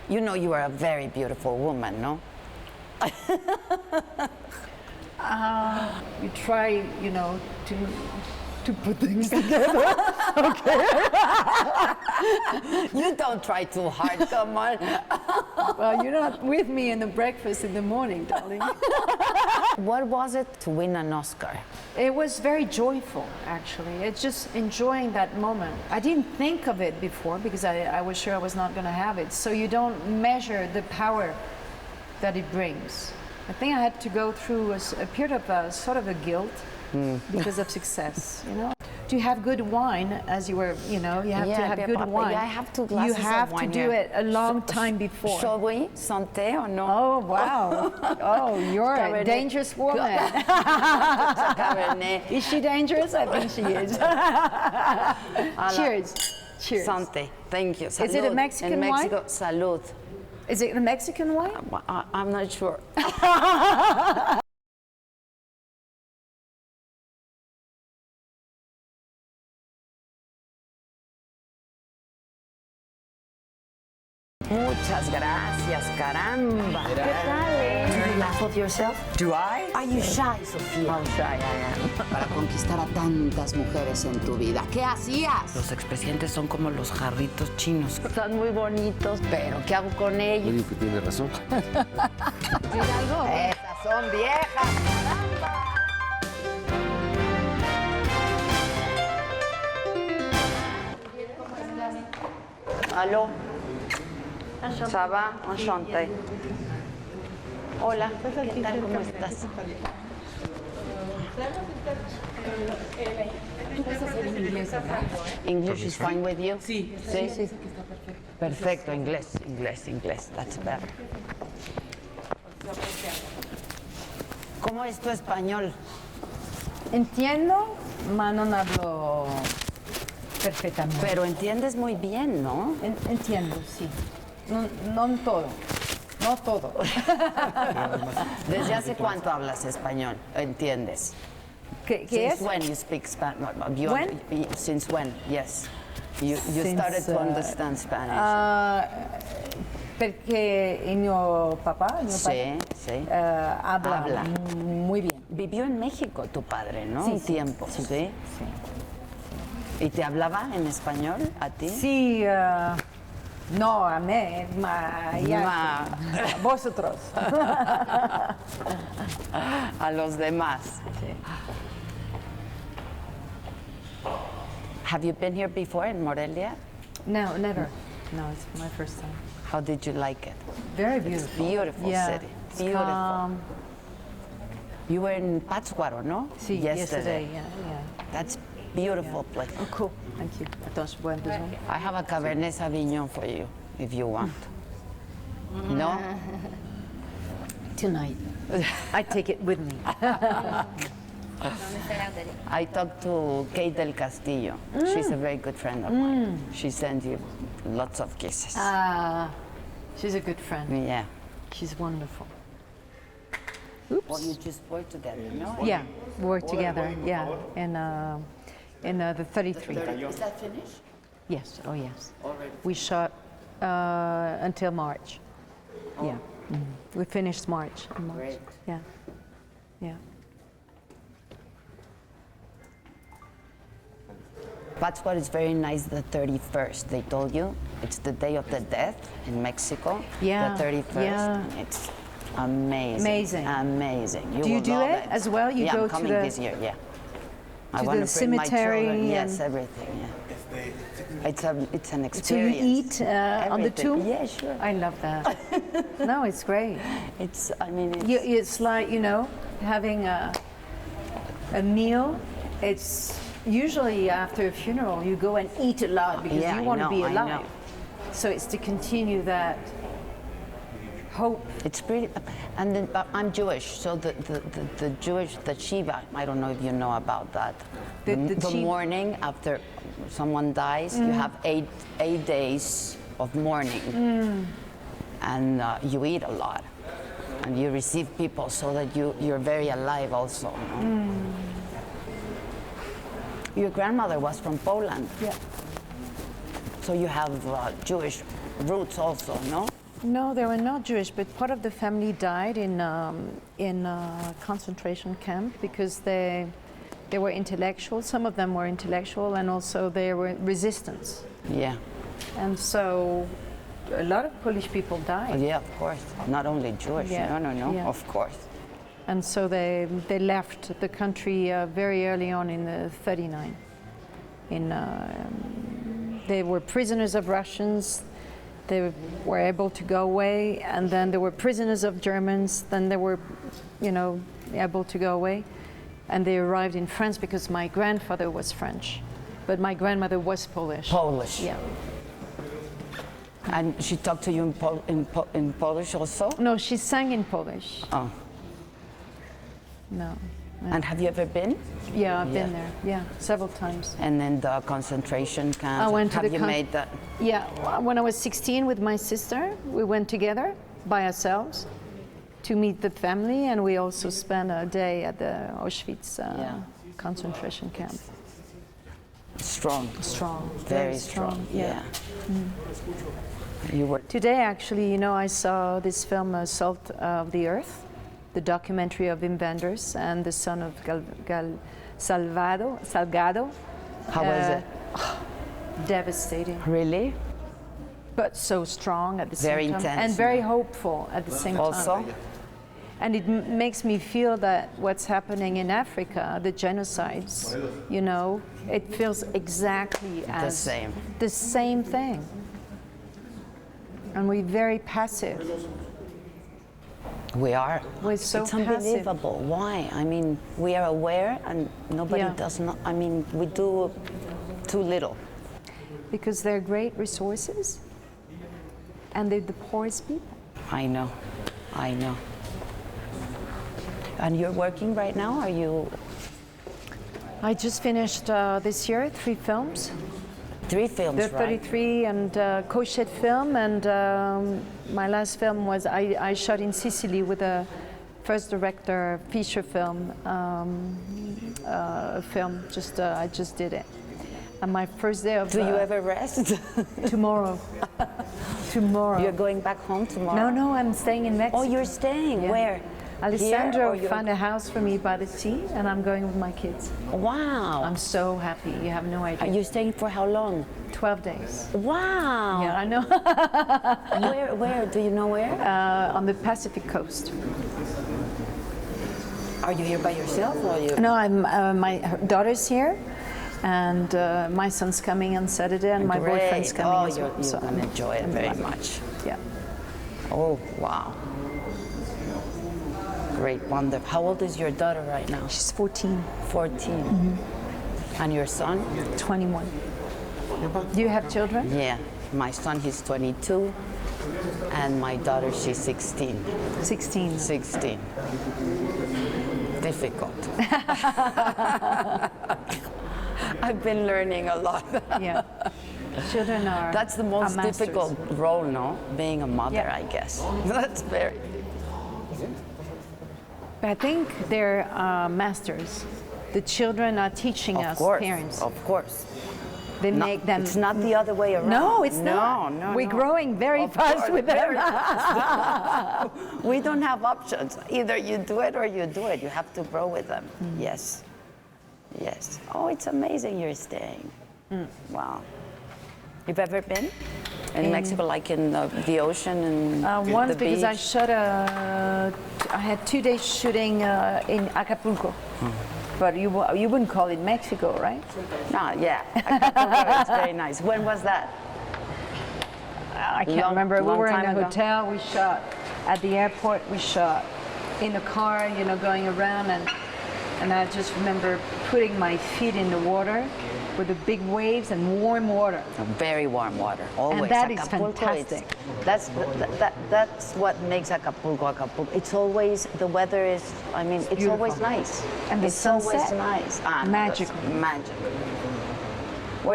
You know you are a very beautiful woman, no? You try, you know, to put things together. Okay. You don't try too hard, come on. Well, you're not with me in the breakfast in the morning, darling. What was it to win an Oscar? It was very joyful, actually. It's just enjoying that moment. I didn't think of it before because I was sure I was not going to have it. So you don't measure the power that it brings. I think I had to go through a period of sort of a guilt because of success, you know. Do you have good wine as you were, you know, you have to have good wine. I have 2 glasses You have of wine to do it a long time before. Shall we? Santé or no? Oh, wow. Oh, you're a dangerous woman. Is she dangerous? I think she is. Cheers. Cheers. Santé. Thank you. Salud. Is it a Mexican In Mexico, wine? salud. Is it a Mexican wine? I'm not sure. Muchas gracias, caramba. ¿Qué tal, Do you laugh of yourself? Do I? Are you shy, Sofía? How shy I am. Para conquistar a tantas mujeres en tu vida, ¿qué hacías? Los expresidentes son como los jarritos chinos. Están muy bonitos, pero ¿qué hago con ellos? Yo digo que tiene razón. Esas son viejas, caramba. Aló. Ça va? Enchanté. Hola, ¿qué tal? ¿Cómo estás? English is fine with you? Sí. Sí. Perfecto, inglés. That's better. ¿Cómo es tu español? Entiendo, mas no hablo perfectamente. Pero entiendes muy bien, ¿no? Entiendo, sí. No todo. No todo. ¿Desde hace cuánto hablas español? ¿Entiendes? ¿Qué Since es? when you speak Spanish? When? Since when? Yes. You Since, started to understand Spanish. Perché il mio papà, Sí. habla muy bien. Vivió en México tu padre, ¿no? Sí, Un sí, tiempo, sí. ¿sí? ¿Y te hablaba en español a ti? Sí, no a mí, a vosotros. A los demás. Sí. Have you been here before in Morelia? No, never. No, it's my first time. How did you like it? Very beautiful. Beautiful Yeah, city. it's Beautiful. calm. You were in Pátzcuaro, no? Sí, yesterday, yeah. That's beautiful place. Oh, cool. Thank you. Attends, je bois un besoin. I have a Cabernet Sauvignon for you, if you want. No? Tonight. I take it with me. I talked to Kate del Castillo. She's a very good friend of mine. She sends you lots of kisses. She's a good friend. Yeah. She's wonderful. Well, you just work together, no? Yeah, we work together. Yeah, in the 33. Is that finished? Yes. Oh, yes. Already. We shot until March. Yeah. We finished March. In March. Great. Yeah. Pátzcuaro is very nice the 31st. They told you it's the day of the death in Mexico. Yeah, The 31st. yeah. It's amazing. Amazing. Amazing. Do you will do love it as well? You yeah, go I'm to coming the- this year. Yeah. I to want the to bring my cemetery children. Yes, and- everything. Yeah. It's an experience. So you eat on the Everything. tomb? Yeah, sure. I love that. No, it's great. It's. I mean, it's, It's like, you know, having a meal. It's usually after a funeral, you go and eat a lot because Yeah, you I want to know, be I know. alive. So it's to continue that hope. It's pretty, and then I'm Jewish, so the Jewish, the Shiva, I don't know if you know about that. The Shiva- morning after someone dies, you have eight days of mourning, and you eat a lot, and you receive people so that you're very alive also. No? Your grandmother was from Poland, Yeah. so you have Jewish roots also, no? No, they were not Jewish, but part of the family died in a concentration camp because they were intellectual. Some of them were intellectual, and also they were resistance. Yeah. And so a lot of Polish people died. Yeah, of course. Not only Jewish. Yeah. No. Yeah. Of course. And so they left the country very early on in the 39. They were prisoners of Russians. They were able to go away, and then they were prisoners of Germans. Then they were, able to go away, and they arrived in France because my grandfather was French, but my grandmother was Polish. Polish. Yeah. And she talked to you in Polish also? No, she sang in Polish. Oh. No. And have you ever been? Yeah, I've been there. Yeah, several times. And then the concentration camp. I went to have the you made that? Yeah, when I was 16 with my sister, we went together by ourselves to meet the family, and we also spent a day at the Auschwitz concentration camp. Strong. Strong. Very strong. Yeah. You were. Today, actually, I saw this film, Salt of the Earth, the documentary of Wim Wenders and the son of Salgado. How was it? Devastating. Really? But so strong at the Very same time. intense, And very hopeful at the same time. Also? And it makes me feel that what's happening in Africa, the genocides, it feels exactly as the same thing. And we're very passive. We are. We're so it's passive. unbelievable. Why? I mean, we are aware, and nobody does not. I mean, we do too little. Because they're great resources, and they're the poorest people. I know. And you're working right now? Are you? I just finished this year 3 films. 3 films, The right? 33 and Cochet film, and my last film was I shot in Sicily with a first director feature film. I just did it. And my first day of. Do you ever rest? Tomorrow. Tomorrow. You're going back home tomorrow? No, I'm staying in Mexico. Oh, you're staying? Yeah. Where? Alessandro found a house for me by the sea, and I'm going with my kids. Wow. I'm so happy. You have no idea. Are you staying for how long? 12 days. Wow. Yeah, I know. Where? Do you know where? On the Pacific coast. Are you here by yourself or are you? No, my daughter's here, and my son's coming on Saturday, and my boyfriend's coming as well. You're going to enjoy it very much. Yeah. Oh, wow. Great, wonderful. How old is your daughter right now? She's 14. 14. Mm-hmm. And your son? 21. Do you have children? Yeah. My son, he's 22. And my daughter, she's 16. 16. 16. Difficult. I've been learning a lot. Yeah. Children are. That's the most masters. difficult role, no? Being a mother, Yeah. I guess. That's very. I think they're masters. The children are teaching us, parents. Of course. They make them. It's not the other way around. No, it's not. No, We're growing very fast with them. We don't have options. Either you do it or you do it. You have to grow with them. Yes. Yes. Oh, it's amazing you're staying. Wow. You've ever been in Mexico, like in the ocean and once, the because I beach? shot I had 2 days shooting in Acapulco. But you wouldn't call it Mexico, right? No, yeah. Acapulco, it's very nice. When was that? I can't remember. We long were in time a ago? hotel. We shot at the airport. We shot in a car, going around, and I just remember putting my feet in the water with the big waves and warm water. Very warm water, always. And that is Acapulco, fantastic. That's what makes Acapulco. It's always, the weather is, it's beautiful. always nice. And the it's sunset, always nice. magical. Magical.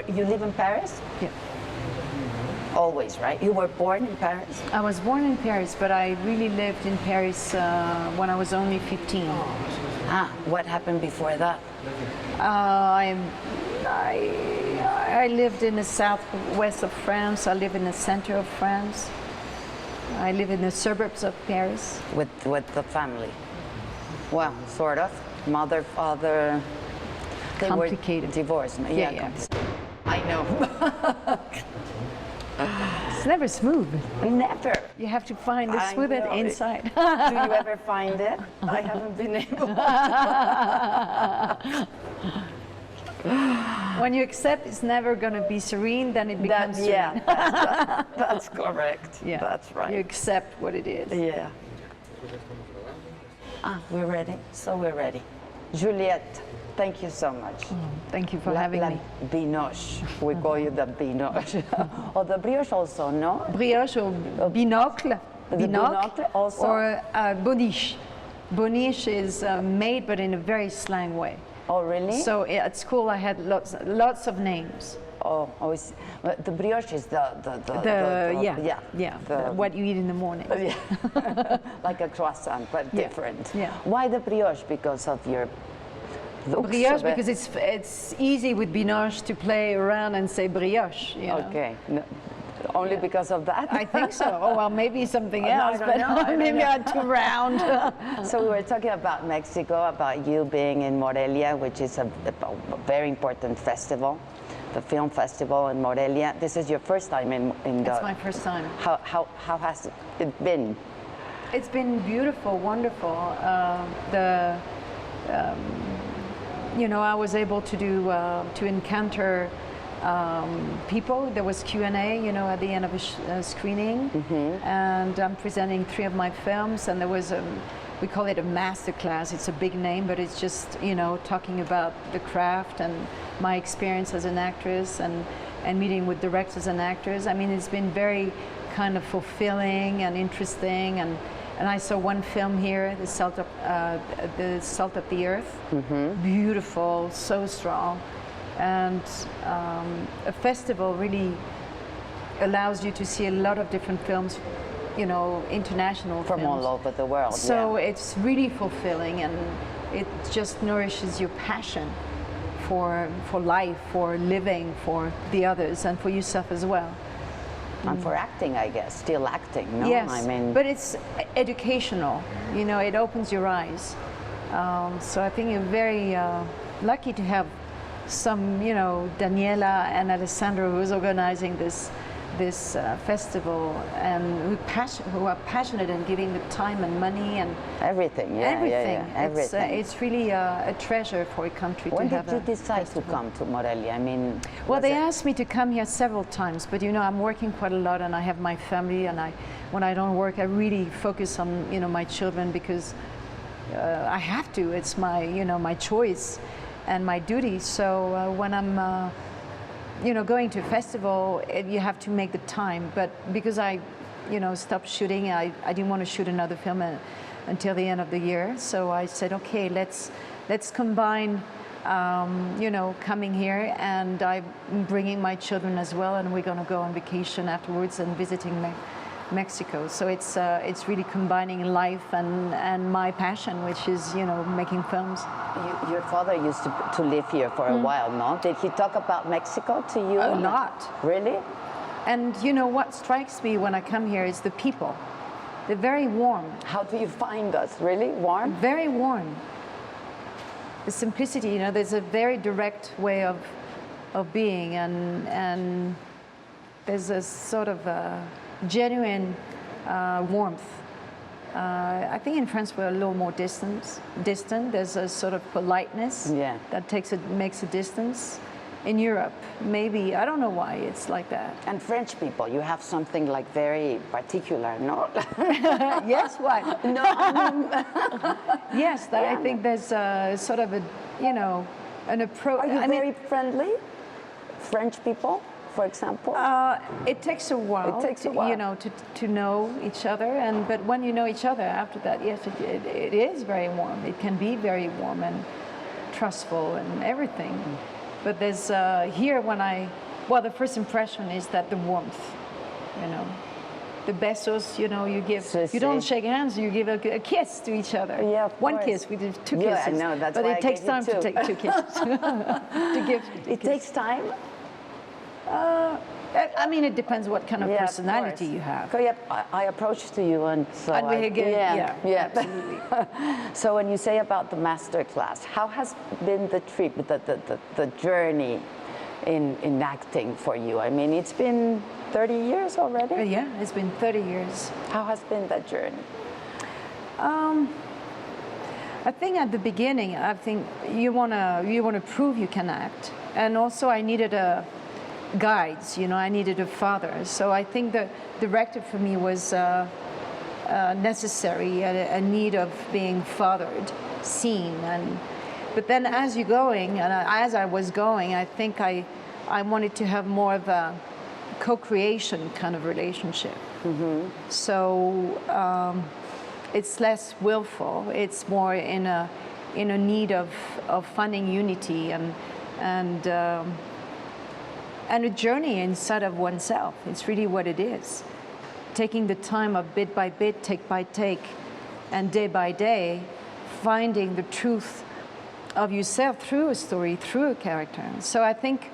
You live in Paris? Yeah. Always, right? You were born in Paris? I was born in Paris, but I really lived in Paris when I was only 15. What happened before that? I lived in the southwest of France. I live in the center of France. I live in the suburbs of Paris. With the family? Well, sort of. Mother, father. They Complicated. were divorced. Yeah. I know. It's never smooth. Never. You have to find the I smooth it know. inside. Do you ever find it? I haven't been able. When you accept it's never going to be serene, then it becomes serene. That's correct. Yeah. That's right. You accept what it is. Yeah. We're ready. So we're ready. Juliette, thank you so much. Thank you for having me. Binoche. We call you the Binoche. Or the brioche also, no? Brioche or binocle. Binocle also. Or boniche. Boniche is made, but in a very slang way. Oh, really? So at school I had lots of names. Oh, the brioche is the what you eat in the morning. Yeah. Like a croissant, but different. Yeah. Why the brioche? Because of your looks? Brioche, because it's easy with Binoche to play around and say brioche. You know? Okay. No, only because of that? I think so. Oh, well, maybe something No, else, I but don't know. maybe I'm too round. So we were talking about Mexico, about you being in Morelia, which is a very important festival, the film festival in Morelia. This is your first time in It's my first time. How has it been? It's been beautiful, wonderful. I was able to encounter people. There was Q&A, at the end of a screening, and I'm presenting 3 of my films. And there was we call it a master class. It's a big name, but it's just talking about the craft and my experience as an actress and meeting with directors and actors. I mean, it's been very kind of fulfilling and interesting. And I saw one film here, The Salt of the Earth. Beautiful, so strong. And a festival really allows you to see a lot of different films, international From films. all over the world. So it's really fulfilling, and it just nourishes your passion for life, for living, for the others, and for yourself as well. And for acting, I guess, still acting, no? Yes, I mean, but it's educational. It opens your eyes. So I think you're very lucky to have some, Daniela and Alessandro, who's organizing this festival, and who are passionate and giving the time and money and everything. everything. Everything. It's really a treasure for a country When to have. When did you decide to come to Morelia? I mean, well, they asked me to come here several times, but I'm working quite a lot, and I have my family, and when I don't work, I really focus on my children, because I have to. It's my my choice and my duty. So when I'm going to a festival, you have to make the time. But because I stopped shooting, I didn't want to shoot another film until the end of the year. So I said, okay, let's combine coming here, and I'm bringing my children as well, and we're going to go on vacation afterwards and visiting Mexico. So it's really combining life and my passion, which is making films. Your father used to live here for a while, no? Did he talk about Mexico to you? A lot. Really? And what strikes me when I come here is the people. They're very warm. How do you find us? Really warm? Very warm. The simplicity, there's a very direct way of being, and there's a sort of genuine warmth. I think in France we're a little more distant. There's a sort of politeness that makes a distance. In Europe, maybe, I don't know why it's like that. And French people, you have something like very particular, no? Yes, what? No. Yes, I think there's sort of an approach. Are you very friendly? French people, for example? It takes a while. It takes a while. To know each other, but when you know each other after that, yes, it is very warm. It can be very warm and trustful and everything. But there's here the first impression is that the warmth, the besos, you give, you don't shake hands, you give a kiss to each other. Yeah, of One course. kiss, we did 2 kisses. Yeah, I know, that's but why it takes time to take 2 kisses. It takes time? I mean, it depends what kind of Yeah, personality course. you have. So, yeah, I approached to you, and so And we get, yeah, absolutely. So when you say about the master class, how has been the trip, the journey in acting for you? I mean, it's been 30 years already. Yeah, it's been 30 years. How has been that journey? I think at the beginning, I think you wanna prove you can act, and also I needed guides. You know, I needed a father. So I think the director for me was necessary, a need of being fathered, seen, but then as you're going, and as I was going, I think I wanted to have more of a co-creation kind of relationship. Mm-hmm. So it's less willful. It's more in a need of finding unity and a journey inside of oneself. It's really what it is. Taking the time of bit by bit, take by take, and day by day, finding the truth of yourself through a story, through a character. So I think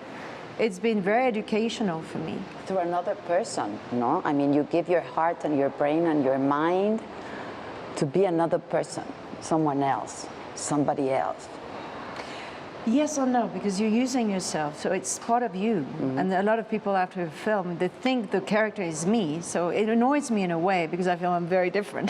it's been very educational for me. Through another person, no? I mean, you give your heart and your brain and your mind to be another person, someone else, somebody else. Yes or no, because you're using yourself, so it's part of you. Mm-hmm. And a lot of people after a film, they think the character is me, so it annoys me in a way because I feel I'm very different.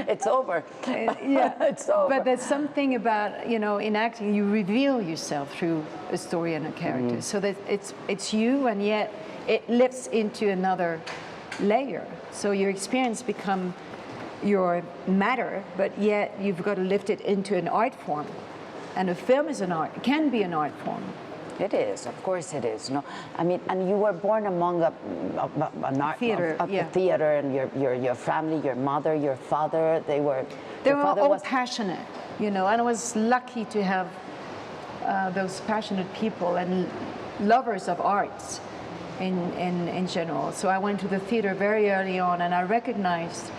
It's over. Yeah, it's over. But there's something about, you know, in acting, you reveal yourself through a story and a character. Mm-hmm. So that it's you, and yet it lifts into another layer. So your experience becomes your matter, but yet you've got to lift it into an art form. And a film is an art, it can be an art form. It is, of course it is. No, I mean, and you were born among an art theater, a theater, and your family, your mother, your father, they were all passionate, you know, and I was lucky to have those passionate people and lovers of arts in general. So I went to the theater very early on, and I recognized,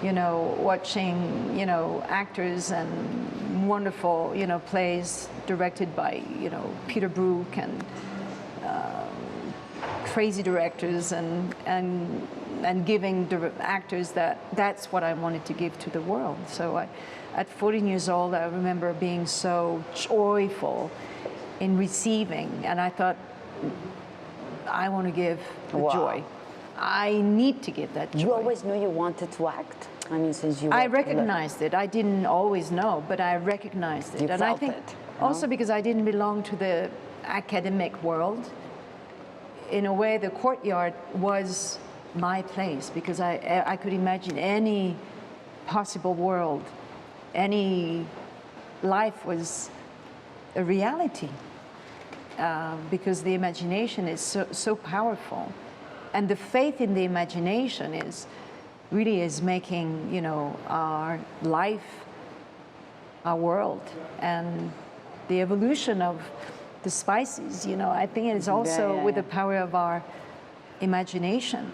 you know, watching, you know, actors and wonderful, you know, plays directed by, you know, Peter Brook and crazy directors and giving actors that's what I wanted to give to the world. So at 14 years old, I remember being so joyful in receiving, and I thought, I want to give the joy. I need to give that joy. You always knew you wanted to act? I mean, since you were... I recognized it. I didn't always know, but I recognized it. You and felt I think it, also because I didn't belong to the academic world, in a way the courtyard was my place, because I could imagine any possible world, any life was a reality, because the imagination is so powerful. And the faith in the imagination is making, you know, our life, our world, and the evolution of the spices. You know, I think it is also with the power of our imagination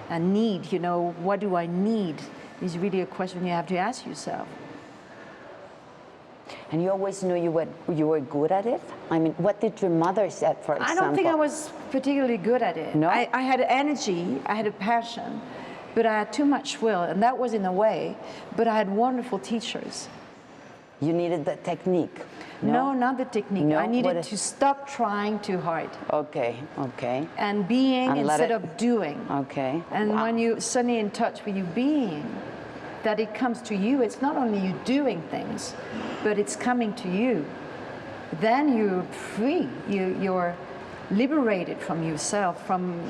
and need. You know, what do I need is really a question you have to ask yourself. And you always knew you were good at it? I mean, what did your mother say, for example? I don't think I was particularly good at it. No? I had energy, I had a passion, but I had too much will, and that was in a way, but I had wonderful teachers. You needed the technique? No, not the technique. No? I needed to stop trying too hard. Okay. And being instead of doing. Okay. And when you're suddenly in touch with your being, that it comes to you, it's not only you doing things, but it's coming to you. Then you're free. You're liberated from yourself, from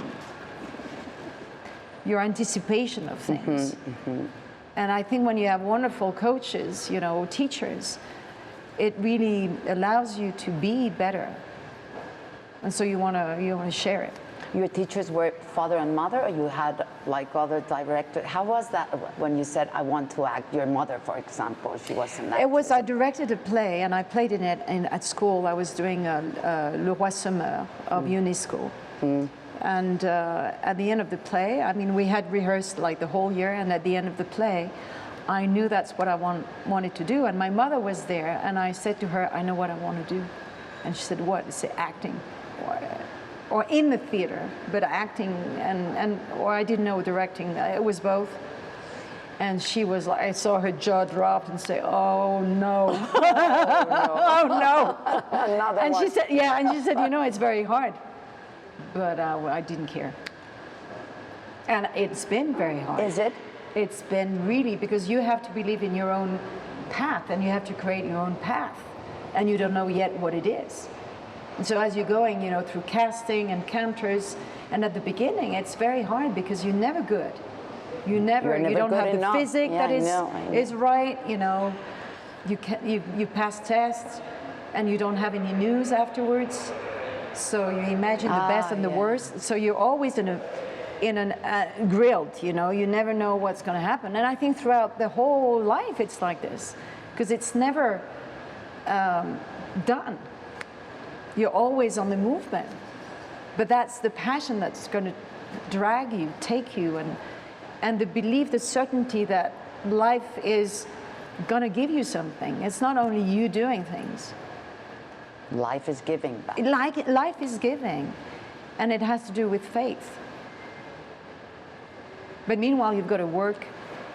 your anticipation of things. Mm-hmm, mm-hmm. And I think when you have wonderful coaches, you know, teachers, it really allows you to be better. And so you want to share it. Your teachers were father and mother, or you had like other directors? How was that when you said, I want to act? Your mother, for example, she was an actress. I directed a play, and I played in it at school. I was doing Le Roi Semeur of UNESCO. Mm. And at the end of the play, I mean, we had rehearsed like the whole year, and at the end of the play, I knew that's what I wanted to do. And my mother was there, and I said to her, I know what I want to do. And she said, what? I said, acting. or in the theater, but acting or I didn't know directing. It was both. And she was like, I saw her jaw drop and say, "Oh no, oh no!" And she said, "Yeah," and she said, "You know, it's very hard." But I didn't care. And it's been very hard. Is it? It's been really, because you have to believe in your own path, and you have to create your own path, and you don't know yet what it is. And so as you're going, you know, through casting and encounters, and at the beginning, it's very hard because you're never good. You don't have the physics that is right. You know, you pass tests, and you don't have any news afterwards. So you imagine the best and the worst. So you're always in a grilled. You know, you never know what's going to happen. And I think throughout the whole life, it's like this, because it's never done. You're always on the movement. But that's the passion that's going to drag you, take you, and the belief, the certainty that life is going to give you something. It's not only you doing things. Life is giving back. Life is giving, and it has to do with faith. But meanwhile, you've got to work.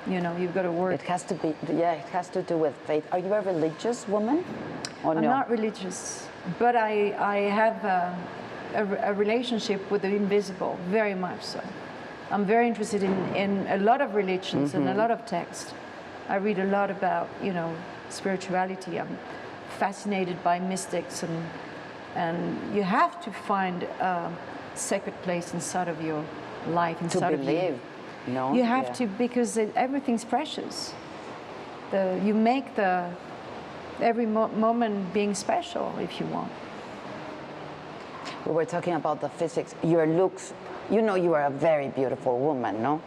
You know, you've got to work. It has to be, it has to do with faith. Are you a religious woman, or no? I'm not religious, but I have a relationship with the invisible, very much so. I'm very interested in a lot of religions and a lot of text. I read a lot about, you know, spirituality. I'm fascinated by mystics, and you have to find a sacred place inside of your life, inside of you. No? You have to, because everything's precious. You make every moment being special, if you want. We were talking about the physics. Your looks, you know, you are a very beautiful woman, no?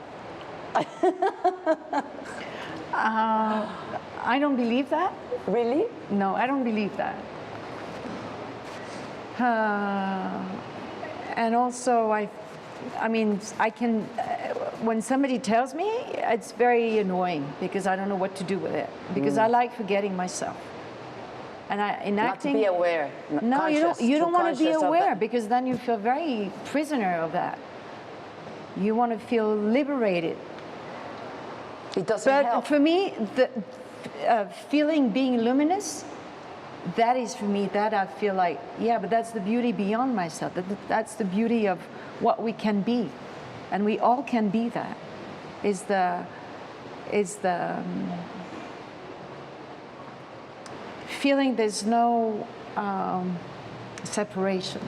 I don't believe that. Really? No, I don't believe that. And also, I mean, I can, when somebody tells me, it's very annoying because I don't know what to do with it, because I like forgetting myself. And in acting, not to be aware. No, you don't want to be aware, because then you feel very prisoner of that. You want to feel liberated. It doesn't help. But for me, the feeling being luminous, that is for me, that I feel like, yeah, but that's the beauty beyond myself. That's the beauty of what we can be. And we all can be that. Is the feeling there's no separation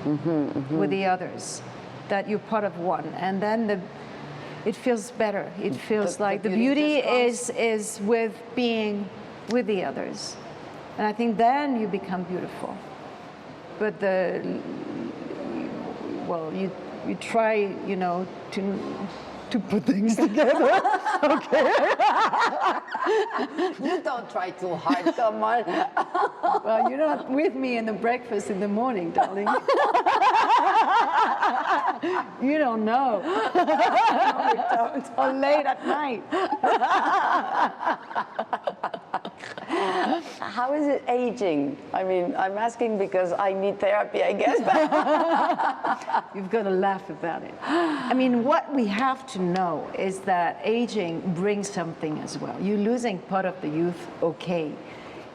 with the others, that you're part of one. And then it feels better. It feels like the beauty is with being with the others. And I think then you become beautiful. But you try, you know, to put things together. Okay. You don't try too hard, come on. Well, you're not with me in the breakfast in the morning, darling. You don't know. No, we don't. Or late at night. How is it aging? I mean, I'm asking because I need therapy, I guess. You've got to laugh about it. I mean, what we have to know is that aging brings something as well. You're losing part of the youth, okay.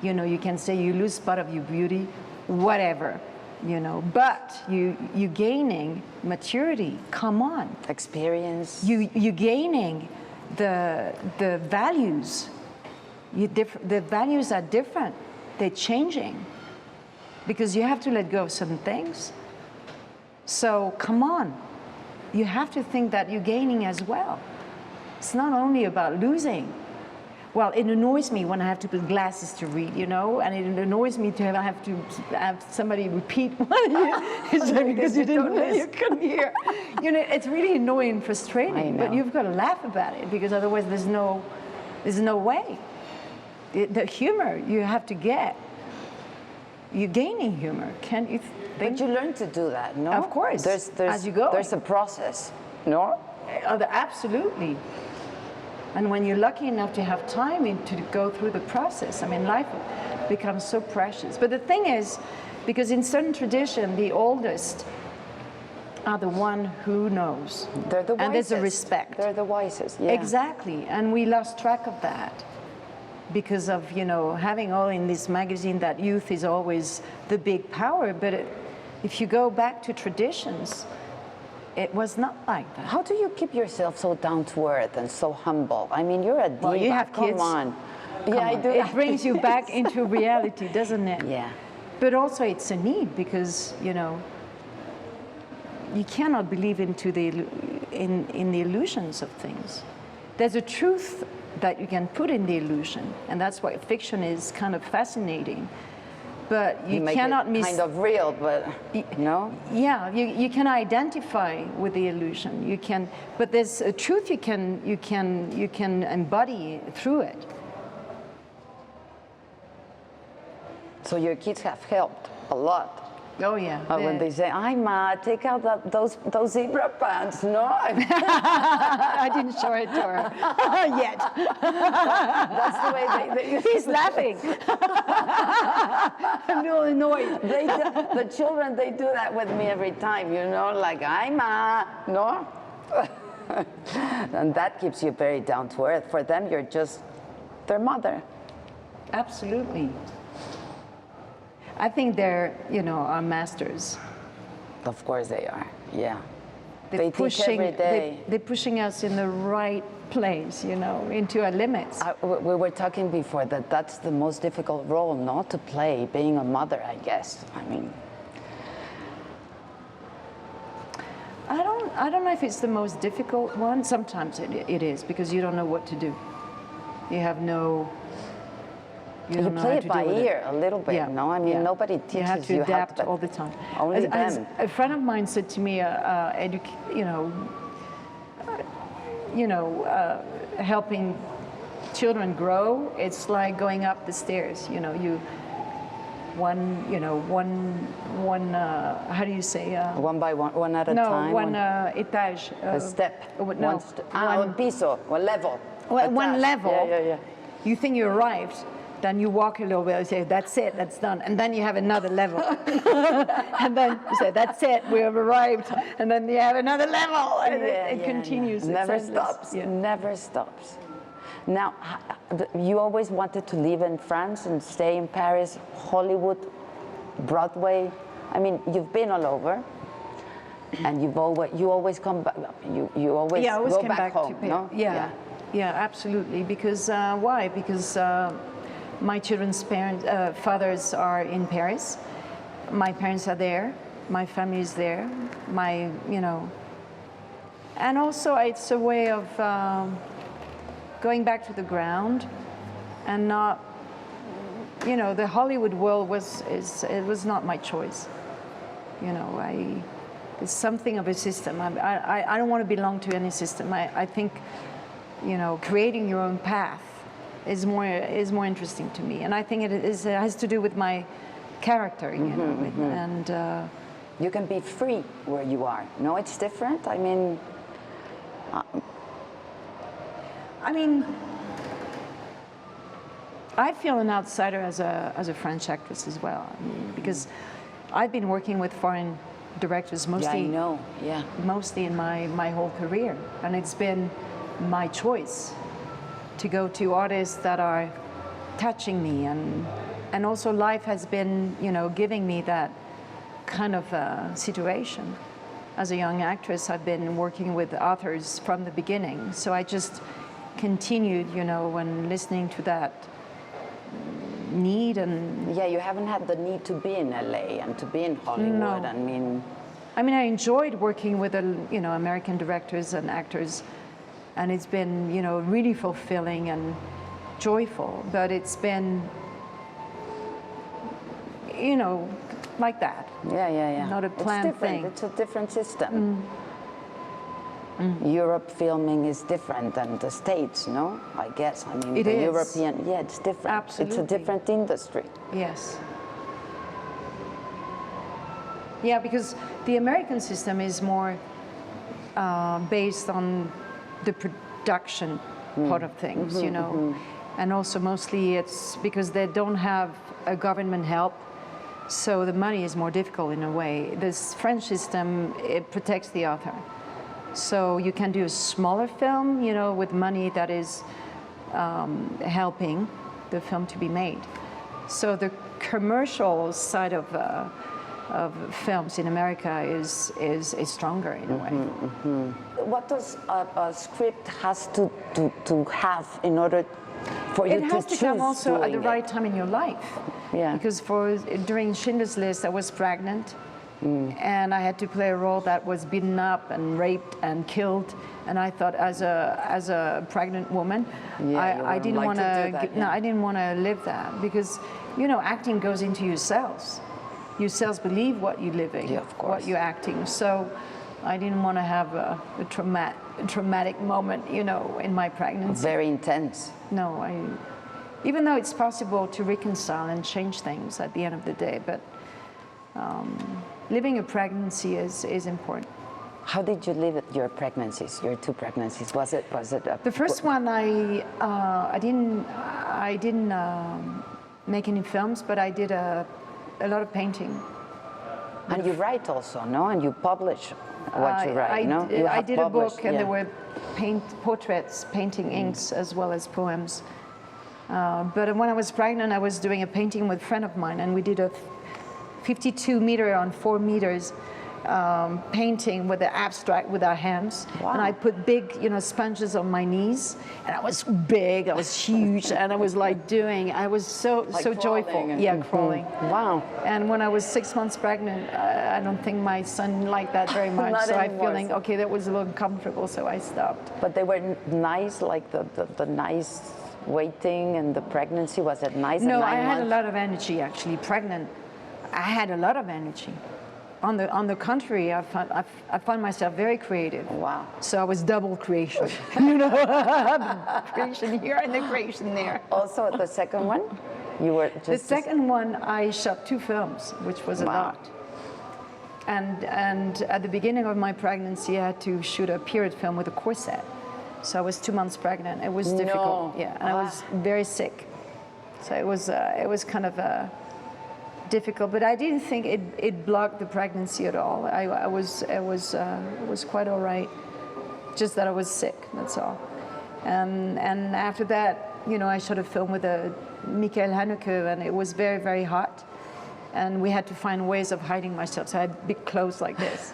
You know, you can say you lose part of your beauty, whatever, you know. But you're gaining maturity, come on. Experience. You're gaining the values. The values are different. They're changing because you have to let go of certain things. So come on, you have to think that you're gaining as well. It's not only about losing. Well, it annoys me when I have to put glasses to read, you know, and it annoys me to have to have somebody repeat what you said because you couldn't hear. You know, it's really annoying and frustrating. But you've got to laugh about it, because otherwise there's no way. The humor you have to get. You're gaining humor. Can't you think? But you learn to do that, no? Of course. There's, as you go. There's a process, no? Absolutely. And when you're lucky enough to have time to go through the process, I mean, life becomes so precious. But the thing is, because in certain tradition, the oldest are the one who knows. They're the wisest. And there's a respect. They're the wisest, yeah. Exactly, and we lost track of that because of, having all in this magazine that youth is always the big power, but if you go back to traditions, it was not like that. How do you keep yourself so down to earth and so humble? I mean, you're a diva. Well, you have Come kids. on. Come I on. do. It brings you back into reality, doesn't it? Yeah. But also it's a need because, you cannot believe in the illusions of things. There's a truth that you can put in the illusion, and that's why fiction is kind of fascinating. But you make cannot it kind of real, but no. Yeah, you can identify with the illusion. You can, but there's a truth you can embody through it. So your kids have helped a lot. Oh yeah. When they say, "Ay, Ma, take out those zebra pants," no. I didn't show it to her yet. That's the way they He's laughing. I'm a little annoyed. The children, they do that with me every time, like, "Ay, Ma," no. And that keeps you very down to earth. For them, you're just their mother. Absolutely. I think they're, our masters. Of course they are, yeah. They're teach every day. They're pushing us in the right place, into our limits. We were talking before that that's the most difficult role, not to play, being a mother, I guess. I mean, I don't know if it's the most difficult one. Sometimes it is, because you don't know what to do. You have no. You play it by ear a little bit, yeah. no? I mean, yeah. nobody teaches you have to adapt all the time. Only as them. a friend of mine said to me, helping children grow, it's like going up the stairs. How do you say? One by one at a time? No, one étage. A step. No, un piso, one level. One level. Yeah. You think you arrived, then you walk a little bit and say, that's it, that's done. And then you have another level. And then you say, that's it, we have arrived. And then you have another level. And it continues. Never stops. Yeah. Never stops. Now, you always wanted to live in France and stay in Paris, Hollywood, Broadway. I mean, you've been all over. And you always come back. You always go back home, no? Yeah, absolutely. Because why? Because my children's fathers are in Paris. My parents are there. My family is there. And also it's a way of going back to the ground, and not, the Hollywood world was not my choice. It's something of a system. I don't want to belong to any system. I think, creating your own path is more interesting to me, and I think it has to do with my character, and you can be free where you are. No, it's different. I mean, I feel an outsider as a French actress as well, because I've been working with foreign directors mostly. Yeah, I know. Yeah. Mostly in my whole career, and it's been my choice to go to artists that are touching me, and also life has been, giving me that kind of situation. As a young actress, I've been working with authors from the beginning, so I just continued, when listening to that need. And yeah, you haven't had the need to be in LA and to be in Hollywood. No. I enjoyed working with American directors and actors, and it's been really fulfilling and joyful, but it's been like that. Yeah. Not a planned thing. It's a different system. Europe filming is different than the States, no? I guess. It is. European, it's different. Absolutely. It's a different industry. Yes. Yeah, because the American system is more based on the production part of things, and also mostly it's because they don't have a government help. So the money is more difficult in a way. This French system, it protects the author. So you can do a smaller film, you know, with money that is helping the film to be made. So the commercial side of films in America is stronger in a way. What does a script has to have in order for you to choose? It has to come also at the doing right time in your life. Yeah. Because during Schindler's List, I was pregnant, and I had to play a role that was beaten up and raped and killed. And I thought, as a pregnant woman, I didn't want to. No, I didn't want to live that, because, you know, acting goes into your cells. Your cells believe what you're living, Yeah, of course. what you're acting. So I didn't want to have a traumatic moment, you know, in my pregnancy. Very intense. No, even though it's possible to reconcile and change things at the end of the day, but living a pregnancy is important. How did you live your pregnancies, your 2 pregnancies? Was it The first one, I didn't make any films, but I did a lot of painting. And you write also, no? And you publish what you write, no? You I have did a published, book, and yeah. there were portraits, painting inks, as well as poems. But when I was pregnant, I was doing a painting with a friend of mine, and we did a 52 meter on 4 meters painting with the abstract with our hands. Wow. And I put big, you know, sponges on my knees, and I was big, I was huge, and I was like I was so joyful. Yeah, crawling. Wow. And when I was 6 months pregnant, I don't think my son liked that very much. Not so I anymore. feeling, okay, that was a little uncomfortable, so I stopped. But they were nice, like the nice waiting and the pregnancy, was it nice? No, at 9 I had a months? lot of energy, actually. Pregnant, I had a lot of energy. On the contrary, I found myself very creative. Wow. So I was double creation, you know, creation here and the creation there. Also, the second one, you were just... The second one, I shot 2 films, which was a Wow. lot. And at the beginning of my pregnancy, I had to shoot a period film with a corset. So I was 2 months pregnant. It was difficult, yeah, and I was very sick. So it was kind of difficult, but I didn't think it blocked the pregnancy at all. It was quite all right. Just that I was sick. That's all. And after that, you know, I shot a film with Michael Haneke, and it was very, very hot. And we had to find ways of hiding myself. So I had big clothes like this.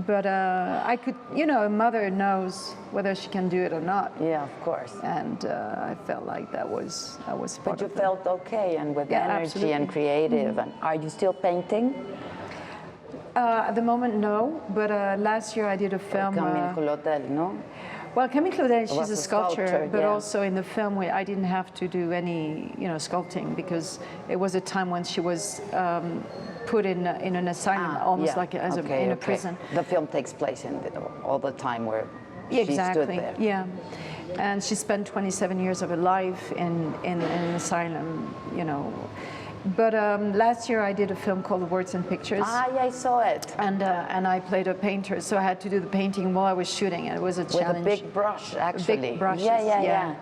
But I could, you know, a mother knows whether she can do it or not. Yeah, of course. And I felt like that was part But you of it. felt okay and with Yeah, energy absolutely. and creative. And are you still painting? At the moment, no. But last year I did a film. Camille Claudel, no? Well, Camille Claudel, Was she's a a sculptor, sculptor, but yeah. also in the film I didn't have to do any, you know, sculpting, because it was a time when she was put in an asylum, almost yeah. like in a prison. The film takes place in all the time where Yeah, she stood exactly. there. Yeah, and she spent 27 years of her life in an asylum, you know. But last year I did a film called Words and Pictures. Yeah, I saw it. And I played a painter, so I had to do the painting while I was shooting, and it was a challenge. With a big brush, actually. Big brushes. Yeah.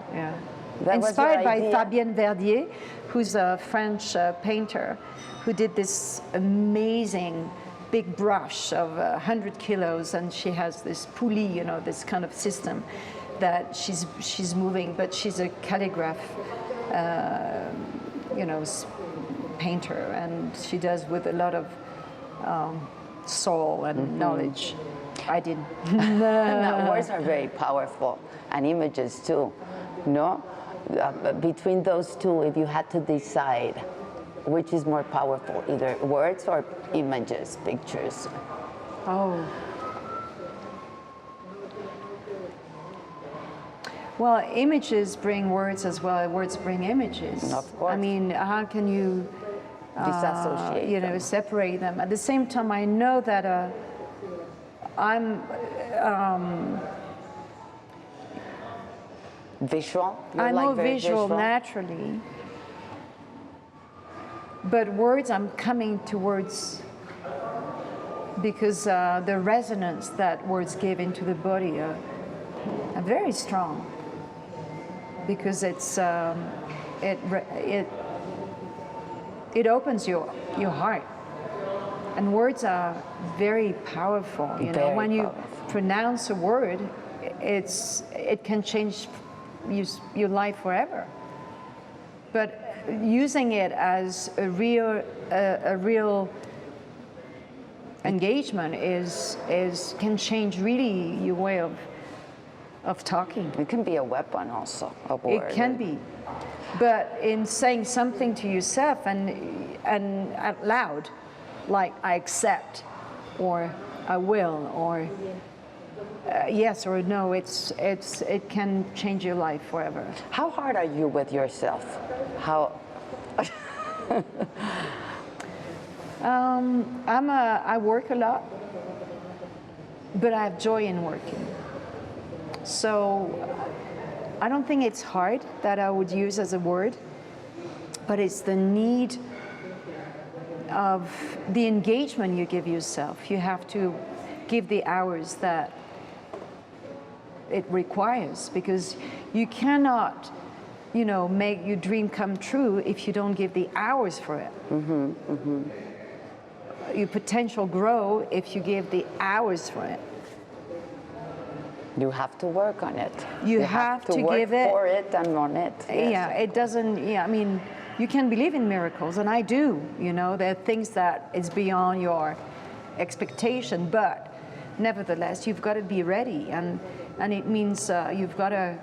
That was Inspired your by idea? Fabienne Verdier, who's a French painter, who did this amazing big brush of 100 kilos, and she has this pulley, you know, this kind of system that she's moving, but she's a calligraph, you know, painter, and she does with a lot of soul and knowledge. I didn't. No, words are very powerful, and images too. No, between those two, if you had to decide, which is more powerful, either words or images, pictures? Oh. Well, images bring words as well. Words bring images. Of course. I mean, how can you Disassociate you know, them. separate them? At the same time, I know that I'm Visual? You're I'm like more very visual naturally, but words I'm coming towards because the resonance that words give into the body are very strong, because it's it opens your your heart. And words are very powerful. You know, Very when you powerful. pronounce a word, it can change your life forever. But using it as a real engagement can change really your way of talking. It can be a weapon also, a word. It can be. But in saying something to yourself and out loud, like I accept, or I will, or yes or no, it can change your life forever. How hard are you with yourself? How? I work a lot, but I have joy in working. So I don't think it's hard that I would use as a word, but it's the need of the engagement you give yourself. You have to give the hours that it requires, because you cannot, you know, make your dream come true if you don't give the hours for it. Your potential grow if you give the hours for it. You have to work on it. You have to work give it for it and on it. Yes. Yeah, it doesn't. Yeah, I mean, you can believe in miracles, and I do. You know, there are things that is beyond your expectation, but nevertheless, you've got to be ready, and it means you've got to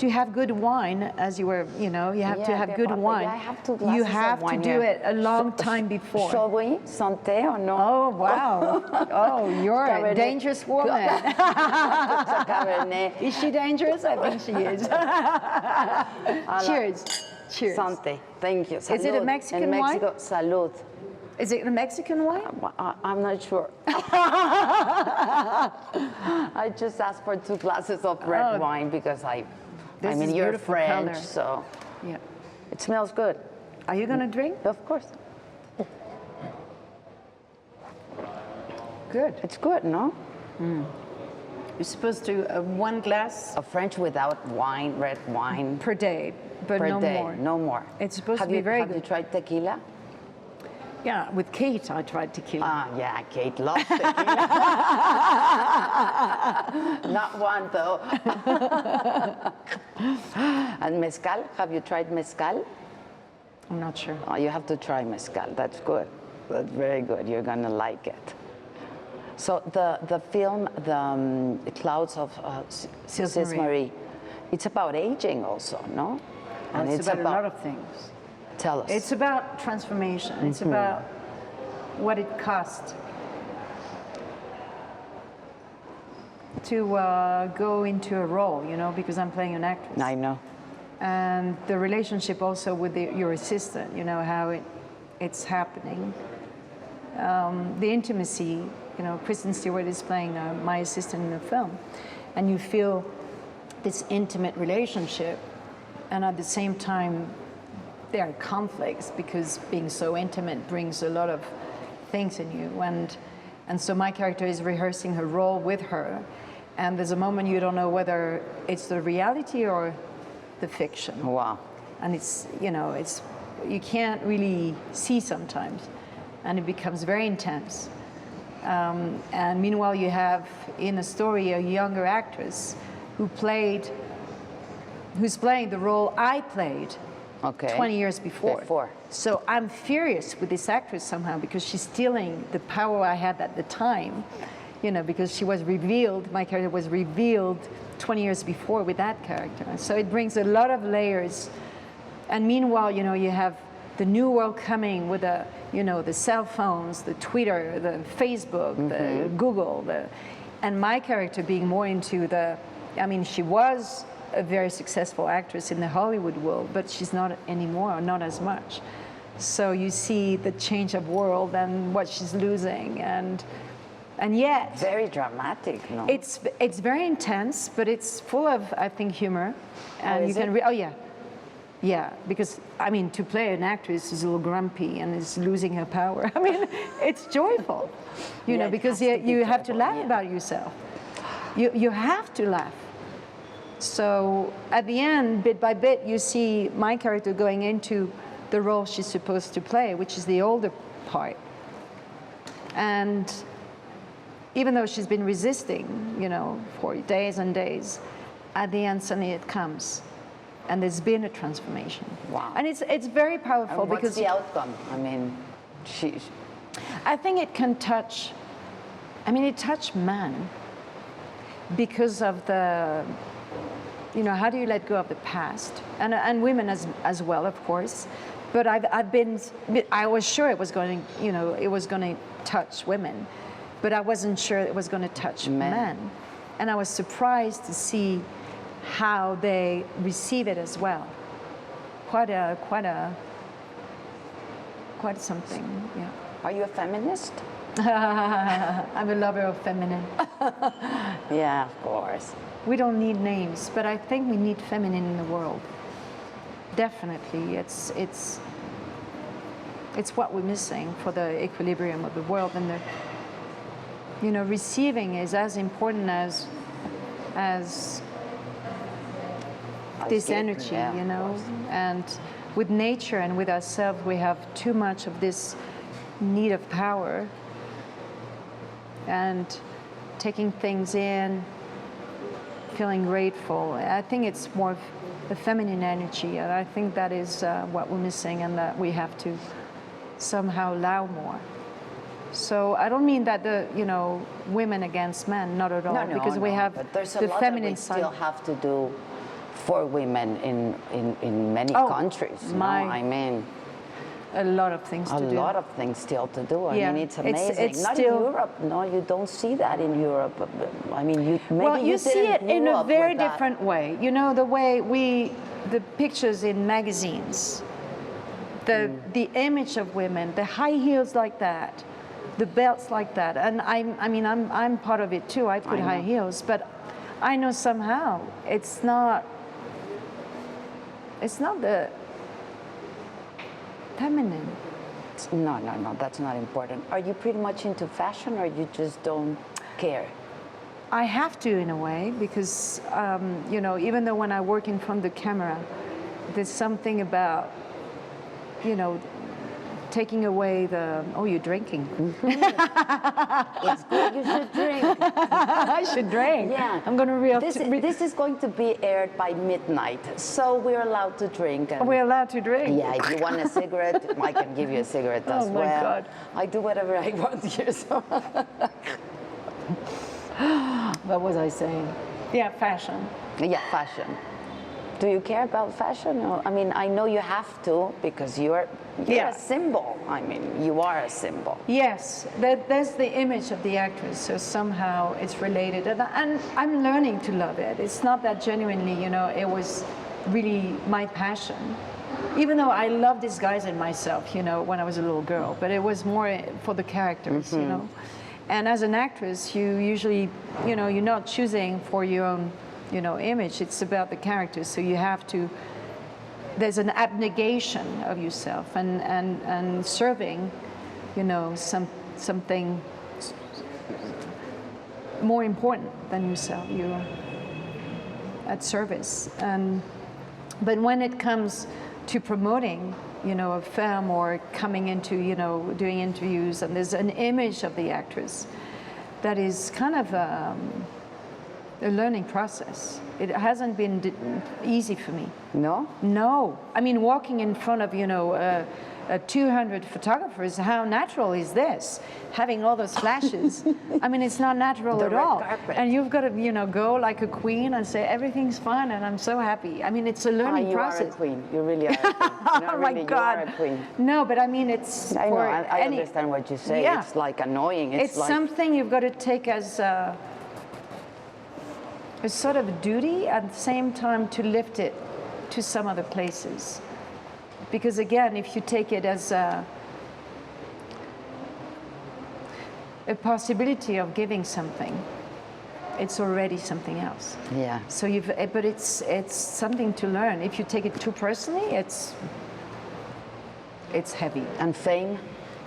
have good wine, as you were. You know, you have to have good wine. I have 2 You glasses have of wine to do here. it a long time before. Shall we? Santé or no? Oh wow! Oh, you're a Cabernet. dangerous woman. It's a Cabernet. Is she dangerous? I think she is. Cheers. Cheers. Santé. Thank you. Salud. Is it a Mexican In wine? Mexico, salud. Is it a Mexican wine? I'm not sure. I just asked for 2 glasses of red wine because I This mean, is you're beautiful French, color. so Yeah. it smells good. Are you gonna drink? Of course. Good. It's good, no? You're supposed to 1 glass A French without wine, red wine per day, but per no day, more. no more. It's supposed have to be you, very Have you good. tried tequila? Yeah, with Kate, I tried tequila. Ah, yeah, Kate loves tequila. Not one though. And mezcal, have you tried mezcal? I'm not sure. Oh, you have to try mezcal. That's good. That's very good. You're gonna like it. So the film, the Clouds of Sils Marie, it's about aging also, no? And it's about a lot of things. Tell us. It's about transformation. It's about what it costs to go into a role, you know, because I'm playing an actress. I know. And the relationship also with your assistant, you know, how it's happening. The intimacy, you know, Kristen Stewart is playing my assistant in the film, and you feel this intimate relationship, and at the same time there are conflicts because being so intimate brings a lot of things in you, and so my character is rehearsing her role with her, and there's a moment you don't know whether it's the reality or the fiction. Wow. And it's, you know, it's, you can't really see sometimes, and it becomes very intense. And meanwhile, you have in a story a younger actress who's playing the role I played 20 years before. So I'm furious with this actress somehow because she's stealing the power I had at the time, you know, because she was revealed, my character was revealed 20 years before with that character. So it brings a lot of layers. And meanwhile, you know, you have the new world coming with the, you know, the cell phones, the Twitter, the Facebook, the Google, and my character being more into the, I mean, she was a very successful actress in the Hollywood world, but she's not anymore, not as much. So you see the change of world and what she's losing, and yet Very dramatic, no? it's very intense, but it's full of, I think, humor, and is you can it? Yeah, because I mean, to play an actress is a little grumpy and is losing her power. I mean, it's joyful, you know, it because has to be you have to joyful, laugh yeah. about yourself. You have to laugh. So at the end, bit by bit, you see my character going into the role she's supposed to play, which is the older part. And even though she's been resisting, for days and days, at the end suddenly it comes. And there's been a transformation. Wow. And it's very powerful. And what's because the outcome? I mean, I think it can touch, it touched man because of the, how do you let go of the past? And women as well, of course. But I was sure it was going to touch women, but I wasn't sure it was going to touch men. And I was surprised to see how they receive it as well. Quite something, yeah. Are you a feminist? I'm a lover of feminine. Yeah, of course. We don't need names, but I think we need feminine in the world. Definitely, it's what we're missing for the equilibrium of the world, and receiving is as important as this energy, and with nature and with ourselves, we have too much of this need of power and taking things in, feeling grateful. I think it's more the feminine energy, and I think that is what we're missing, and that we have to somehow allow more. So I don't mean that the women against men, not at all, because we have but there's the a lot feminine that we side. still have to do for women in many countries. A lot of things to do. A lot of things still to do. I Yeah, mean, it's amazing. it's Not still- in Europe. No, you don't see that in Europe. I mean, You see it in a very different way. The way the pictures in magazines, the image of women, the high heels like that, the belts like that. And I'm part of it too. I put high heels, but I know somehow it's not the feminine. No, that's not important. Are you pretty much into fashion, or you just don't care? I have to, in a way, because even though when I work in front of the camera, there's something about taking away the you're drinking. It's good. You should drink. I should drink. Yeah, I'm gonna This is going to be aired by midnight, so we're allowed to drink. And We're allowed to drink. yeah, if you want a cigarette, I can give you a cigarette as Oh my well. God. I do whatever I want here. So. What was I saying? Yeah, fashion. Yeah, fashion. Do you care about fashion? Or, I mean, I know you have to, because you're Yeah. a symbol. I mean, you are a symbol. Yes, there's the image of the actress, so somehow it's related, and I'm learning to love it. It's not that genuinely, it was really my passion. Even though I love disguising myself, when I was a little girl, but it was more for the characters, And as an actress, you usually, you're not choosing for your own, image. It's about the characters, so you have to. There's an abnegation of yourself and serving, something more important than yourself. You're at service. But when it comes to promoting, a film or coming into, doing interviews, and there's an image of the actress that is kind of a learning process. It hasn't been easy for me. No? No. I mean, walking in front of, 200 photographers, how natural is this? Having all those flashes. I mean, it's not natural The at red all. carpet. And you've got to, go like a queen and say, everything's fine and I'm so happy. I mean, it's a learning you process. are a queen. You really are a queen. No, Oh my really, God. You are a queen. No, but I mean, it's I know, for I understand what you say. Yeah. It's like annoying. It's like, something you've got to take as a sort of duty, at the same time to lift it to some other places. Because again, if you take it as a possibility of giving something, it's already something else. Yeah. So but it's something to learn. If you take it too personally, it's heavy. And fame?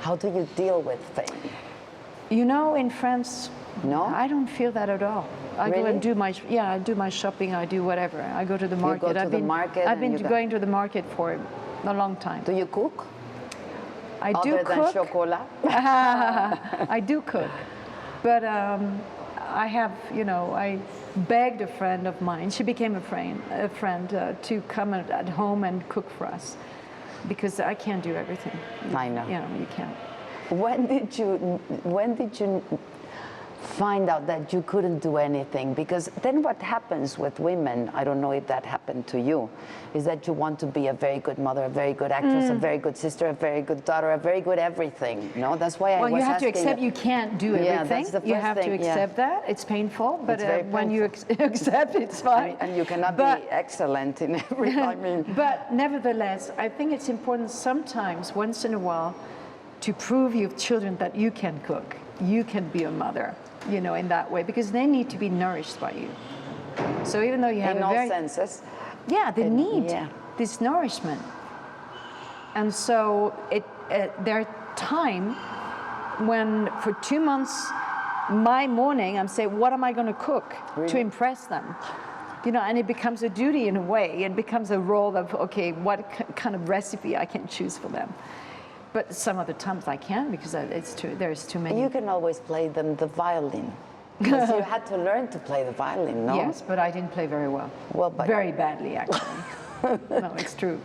How do you deal with fame? In France, No? I don't feel that at all. I go Really? and do I do my shopping, I do whatever. I go to the market. go to the market I've and been you go- going to the market for a long time. Do you cook? I Other do than cook. chocolate? I do cook, but I have, I begged a friend of mine. She became a friend to come at home and cook for us, because I can't do everything. I know. You can't. When did you find out that you couldn't do anything? Because then what happens with women, I don't know if that happened to you, is that you want to be a very good mother, a very good actress, a very good sister, a very good daughter, a very good everything. That's why I was asking. Well, you have to accept you can't do everything. Yeah, that's the first you have thing, to accept that. It's painful, but It's very when you accept, it's fine. And you cannot be excellent in every, But nevertheless, I think it's important sometimes, once in a while, to prove your children that you can cook, you can be a mother, in that way, because they need to be nourished by you. So even though you have in all senses. Yeah, they need this nourishment. And so there are times when for 2 months, my morning, I'm saying, what am I going to cook to impress them? And it becomes a duty in a way. It becomes a role of, okay, what kind of recipe I can choose for them. But some of the times I can't, because there's too many. You can always play them the violin. Because you had to learn to play the violin, no? Yes, but I didn't play very well. But very badly, actually. No, it's true.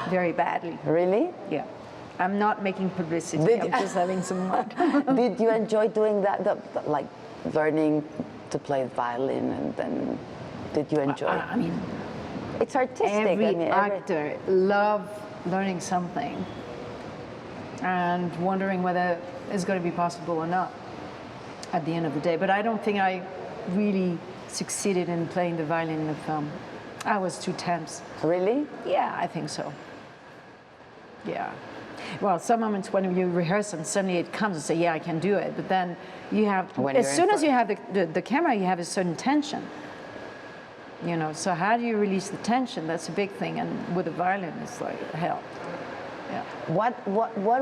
Very badly. Really? Yeah. I'm not making publicity. I'm just having some fun. Did you enjoy doing that, like learning to play the violin, and then did you enjoy? I mean, it's artistic. Every actor loves learning something and wondering whether it's going to be possible or not at the end of the day. But I don't think I really succeeded in playing the violin in the film. I was too tense. Really? Yeah, I think so. Yeah. Well, some moments when you rehearse and suddenly it comes and say, yeah, I can do it. But then you have, as soon as you have the camera, you have a certain tension. So how do you release the tension? That's a big thing. And with the violin, it's like hell. Yeah. What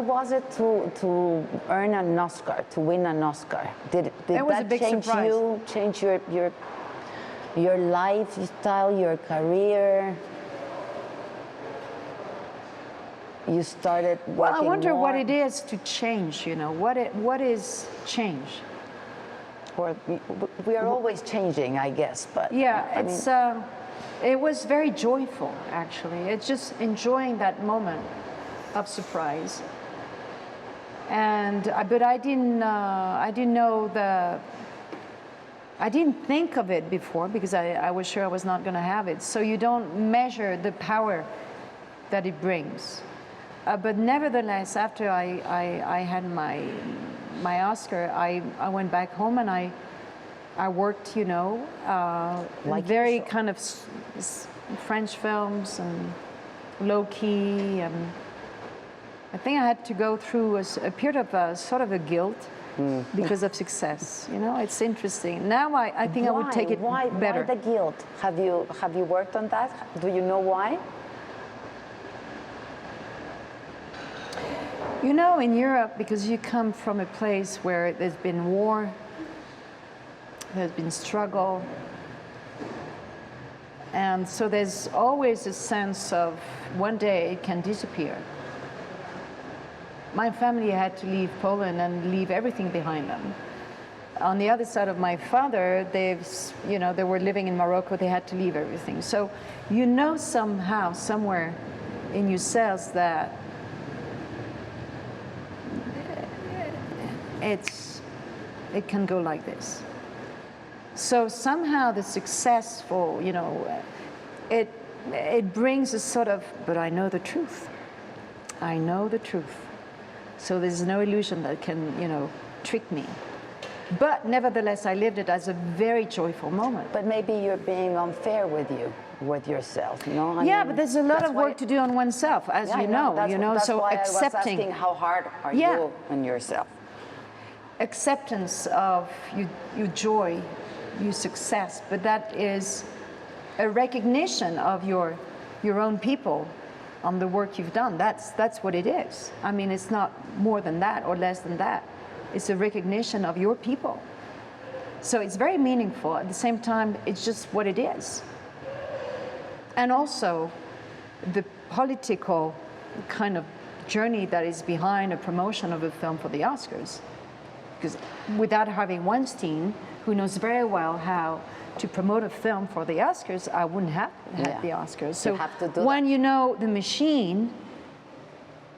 was it to earn an Oscar, to win an Oscar? Did that change surprise. you? Change your lifestyle, your career? You started working Well, I wonder more? what it is to change. What is change? Or we are always changing, I guess. But yeah, it was very joyful, actually. It's just enjoying that moment of surprise. But I didn't know I didn't think of it before, because I was sure I was not going to have it. So you don't measure the power that it brings. But nevertheless, after I had my Oscar, I went back home and I worked, like very kind of French films and low key, and I think I had to go through a period of sort of a guilt because of success. It's interesting. Now I think I would take it better. Why the guilt? Have you worked on that? Do you know why? In Europe, because you come from a place where there's been war, there's been struggle, and so there's always a sense of one day it can disappear. My family had to leave Poland and leave everything behind them. On the other side of my father, they were living in Morocco, they had to leave everything. So somehow, somewhere in yourselves that it can go like this. So somehow the successful, it brings a sort of, but I know the truth. I know the truth. So there's no illusion that can, trick me. But nevertheless, I lived it as a very joyful moment. But maybe you're being unfair with yourself, but there's a lot of work to do on oneself, as That's so why accepting. I was asking how hard are you on yourself? Acceptance of your joy, your success, but that is a recognition of your own people on the work you've done. That's what it is. I mean, it's not more than that or less than that. It's a recognition of your people. So it's very meaningful. At the same time, it's just what it is. And also, the political kind of journey that is behind a promotion of a film for the Oscars. Because without having Weinstein, who knows very well how to promote a film for the Oscars, I wouldn't have had the Oscars. So have to do when you know the machine,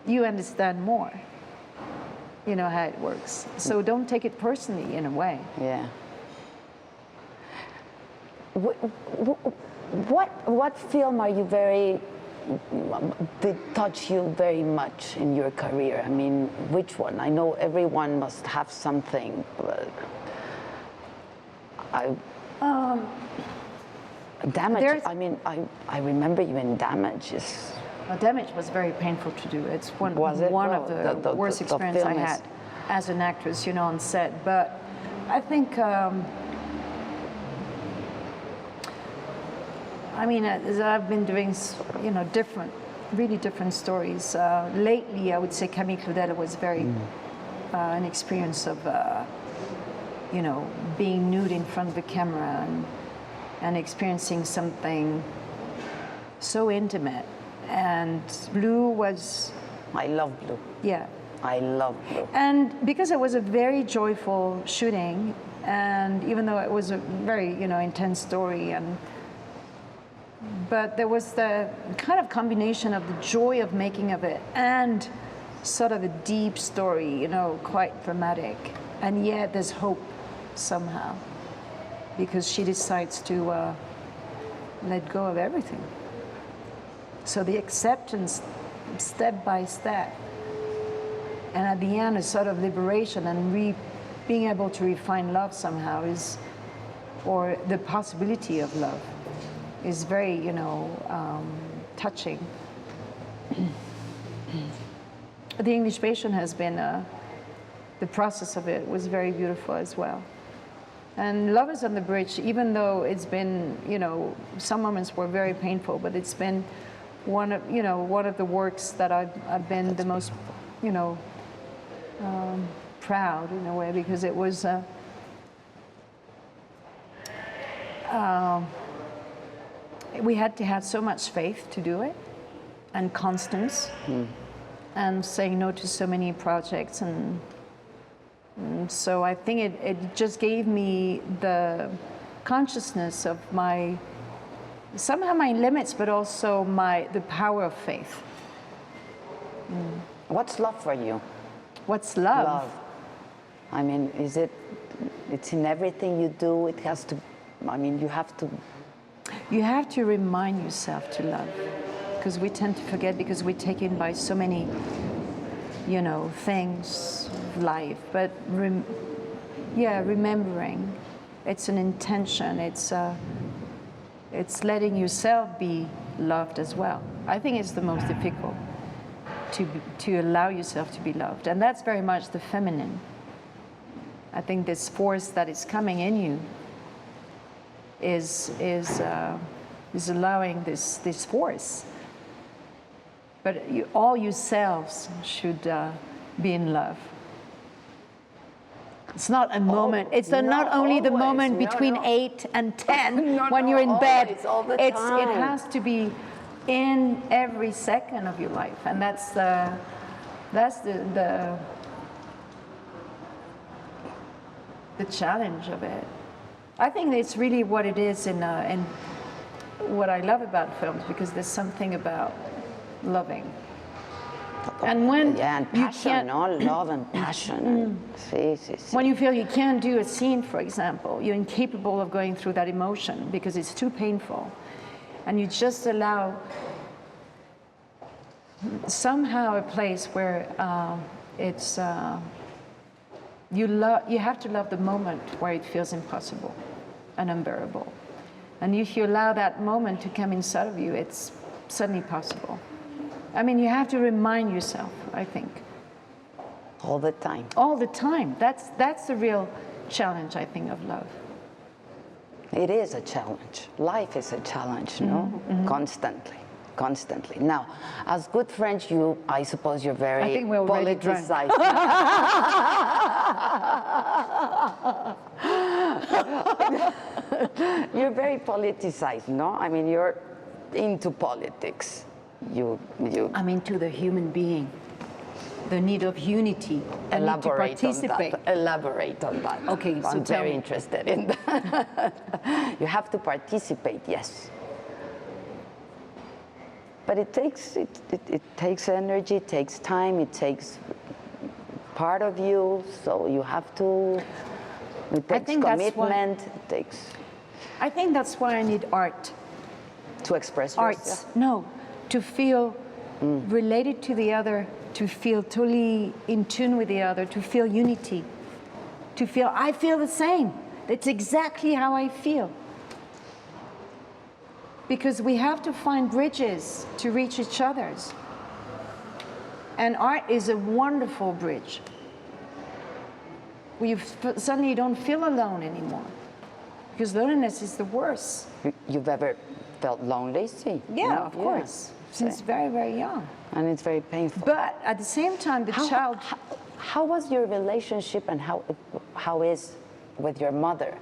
you understand more. You know how it works. So don't take it personally in a way. Yeah. What film are you did touch you very much in your career? I mean, which one? I know everyone must have something, but Damage. I mean, I remember you in Damage. Damage was very painful to do. It's one of the worst experiences I had as an actress, you know, on set. But I think, I mean, as I've been doing, you know, really different stories. Lately, I would say Camille Claudel was very an experience of, you know, being nude in front of the camera and experiencing something so intimate. And Blue was... I love Blue. Yeah. I love Blue. And because it was a very joyful shooting, and even though it was a very, you know, intense story, but there was the kind of combination of the joy of making of it and sort of a deep story, you know, quite dramatic. And yet there's hope somehow, because she decides to let go of everything. So the acceptance, step by step, and at the end a sort of liberation and being able to refine love somehow or the possibility of love is very, you know, touching. The English Patient has been, the process of it was very beautiful as well. And Love is on the Bridge, even though it's been, you know, some moments were very painful, but it's been one of the works that I've been the most, you know, proud in a way, because it was we had to have so much faith to do it, and constance, and saying no to so many projects, and so I think it just gave me the consciousness of somehow my limits, but also the power of faith. What's love for you? What's love? Love. I mean, it's in everything you do. It has to, I mean, you have to remind yourself to love, because we tend to forget, because we're taken by so many, you know, things of life. But remembering, it's an intention. It's letting yourself be loved as well. I think it's the most difficult, to allow yourself to be loved, and that's very much the feminine. I think this force that is coming in you is allowing this force. But all yourselves should be in love. It's not a moment. It's not only the moment between 8 and 10 when you're in bed. It's all the time. It has to be in every second of your life, and that's the challenge of it. I think it's really what it is in what I love about films, because there's something about loving. And when and you passion, can't, love and passion. When you feel you can't do a scene, for example, you're incapable of going through that emotion because it's too painful, and you just allow somehow a place where it's you have to love the moment where it feels impossible and unbearable, and if you allow that moment to come inside of you, it's suddenly possible. I mean, you have to remind yourself, I think. All the time. All the time. That's the real challenge, I think, of love. It is a challenge. Life is a challenge, no? Constantly. Now, as good friends, I suppose you're very I think we're already politicized. You're very politicized, no? I mean, you're into politics. I'm into the human being. the need of unity, the need to participate. Elaborate on that. Okay, so I'm tell very me. interested in that. You have to participate, yes. But it takes energy, it takes time, it takes part of you. So you have to. It takes commitment. It takes. I think that's why I need art. To express Arts. yourself. No, to feel related to the other, to feel totally in tune with the other, to feel unity, to feel I feel the same. That's exactly how I feel. Because we have to find bridges to reach each other's. And art is a wonderful bridge. Suddenly you don't feel alone anymore. Because loneliness is the worst. You've ever felt lonely? See? Yeah, of course. Since very, very young. And it's very painful. But at the same time, the child... How was your relationship and how is with your mother?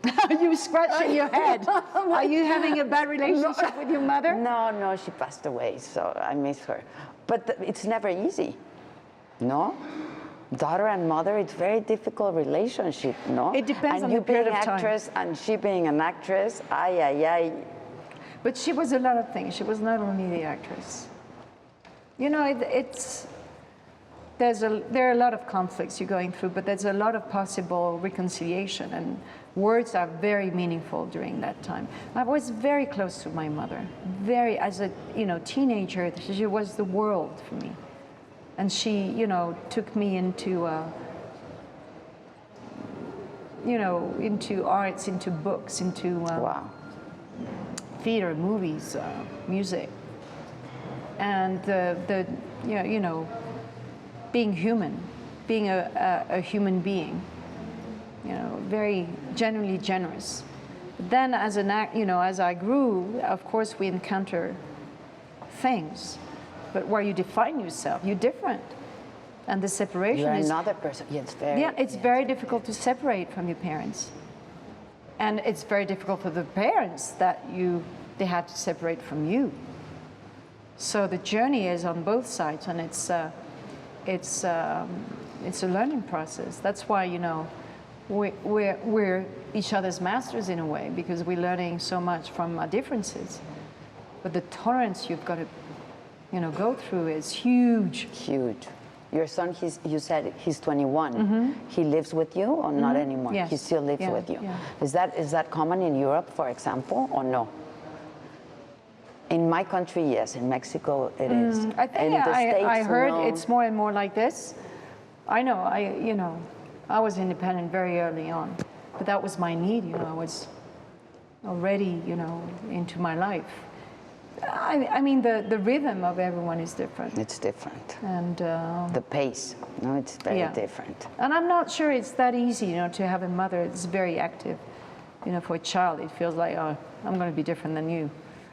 Are you scratching your head? Are you having a bad relationship with your mother? No, she passed away, so I miss her. But it's never easy, no? Daughter and mother, it's very difficult relationship, no? It depends and on the period of time. And you being actress and she being an actress, ay. But she was a lot of things. She was not only the actress. You know, there are a lot of conflicts you're going through, but there's a lot of possible reconciliation, and words are very meaningful during that time. I was very close to my mother. As a teenager, she was the world for me. And she, took me into, into arts, into books, into Wow. theater, movies, music, and being human, being a human being, very genuinely generous. But then, as I grew, of course, we encounter things. But where you define yourself, you're different, and the separation You're is another person. Yeah, it's very difficult to separate from your parents, and it's very difficult for the parents that they had to separate from you. So the journey is on both sides, and it's a learning process. That's why we're each other's masters in a way, because we're learning so much from our differences. But the tolerance you've got to go through is huge. Huge. Your son, you said he's 21. Mm-hmm. He lives with you or not anymore? Yes. He still lives with you. Yeah. Is that common in Europe, for example, or no? In my country, yes. In Mexico, it is. I think I heard it's more and more like this. I know. I was independent very early on, but that was my need. I was already, into my life. I mean, the rhythm of everyone is different. It's different. And the pace, it's very different. And I'm not sure it's that easy, to have a mother that's very active. For a child, it feels like, oh, I'm going to be different than you.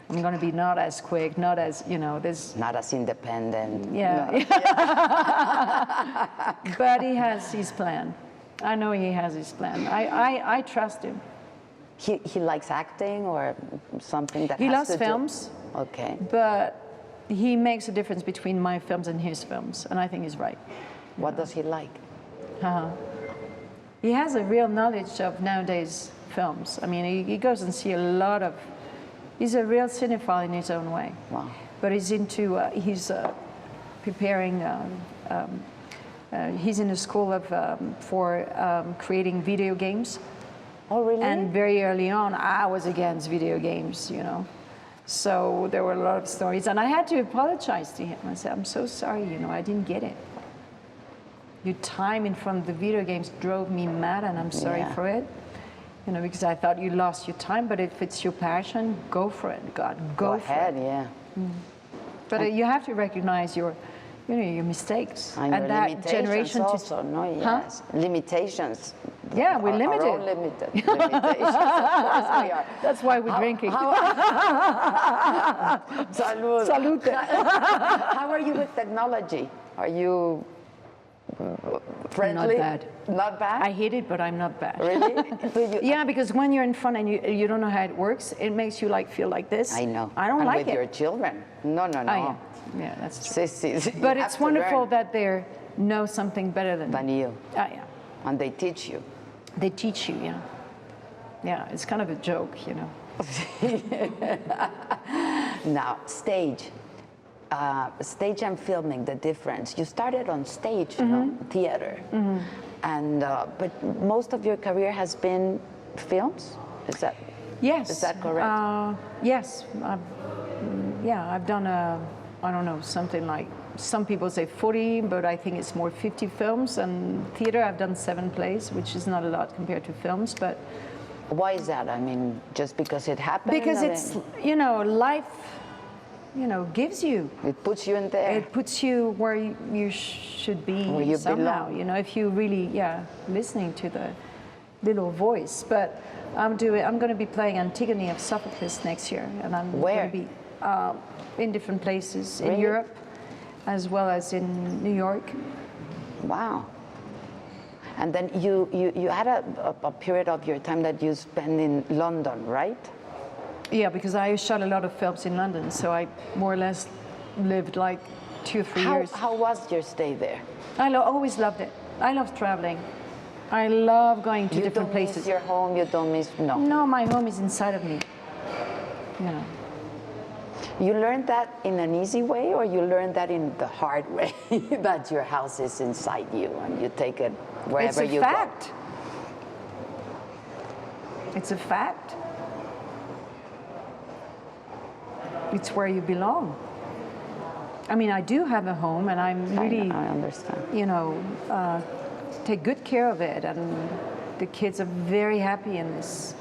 I'm going to be not as quick, not as, this. Not as independent. Yeah. No. But he has his plan. I know he has his plan. I trust him. He likes acting or something that he has loves to films. do. Okay. But he makes a difference between my films and his films, and I think he's right. What does he like? He has a real knowledge of nowadays films. I mean, he goes and see a lot of. He's a real cinephile in his own way. Wow. But he's into. He's preparing. He's in a school for creating video games. Oh, really? And very early on, I was against video games, So there were a lot of stories, and I had to apologize to him. I said, I'm so sorry, I didn't get it. Your time in front of the video games drove me mad, and I'm sorry for it. Because I thought you lost your time, but if it's your passion, go for it, God, go for ahead, it. Yeah. But you have to recognize your mistakes. And your that limitations generation also, yes. Limitations. Yeah, we're limited. Our own limitations, of course we are. That's why we're drinking. Salud. Salute. How are you with technology? Friendly? Not bad. Not bad? I hate it, but I'm not bad. Really? Do you, Yeah, because when you're in front and you don't know how it works, it makes you like feel like this. I know. I don't and like with it. your children. No. Oh, yeah, that's true. Sissies. But You it's have to wonderful learn that they know something better than you. Yeah. And they teach you. They teach you, yeah. Yeah, it's kind of a joke, you know. Now, stage and filming, the difference. You started on stage, you know, theater, and but most of your career has been films. Is that Yes. Is that correct? Yes. I've done I don't know, something like, some people say 40, but I think it's more 50 films. And theater, I've done 7 plays, which is not a lot compared to films, but Why is that? I mean, just because it happened? because it's, you know, life, you know, gives you. It puts you in there. It puts you where you should be Where you somehow, belong. you know, if you really, listening to the little voice. But I'm going to be playing Antigone of Sophocles next year, and I'm Where? going to be in different places in Really? Europe, as well as in New York. Wow. And then you had a period of your time that you spent in London, right? Yeah, because I shot a lot of films in London, so I more or less lived like 2 or 3 years. How was your stay there? I always loved it. I love traveling. I love going to You different don't places. miss your home, you don't miss, no. No, my home is inside of me. You know. You learned that in an easy way, or you learned that in the hard way, that your house is inside you and you take it wherever you It's a fact. It's a fact. It's where you belong. I mean, I do have a home, and I'm go. really, I understand. you know, take good care of it, and the kids are very happy in this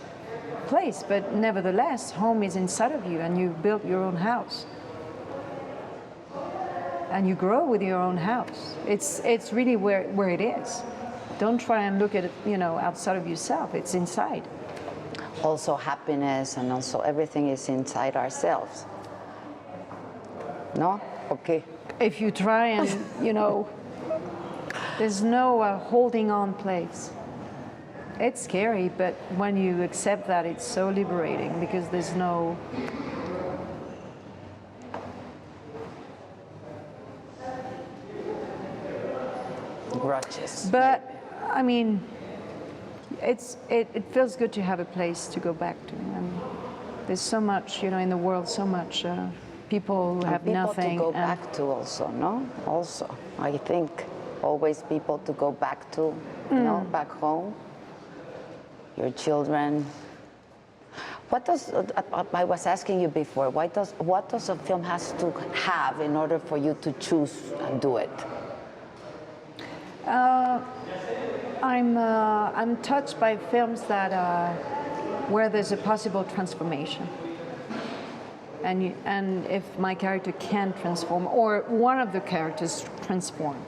place. But nevertheless, home is inside of you, and you build your own house, and you grow with your own house. It's really where it is. Don't try and look at it, you know, outside of yourself. It's inside. Also happiness and also everything is inside ourselves. No? Okay. If you try and, you know, there's no holding on place. It's scary, but when you accept that, it's so liberating, because there's no... Grudges. But, I mean, it feels good to have a place to go back to. And there's so much, you know, in the world, so much people who have people nothing. to go and back to also, no? Also, I think always people to go back to, you know, back home. Your children. What does, I was asking you before, what does a film has to have in order for you to choose and do it? I'm touched by films that where there's a possible transformation, and if my character can transform, or one of the characters transform,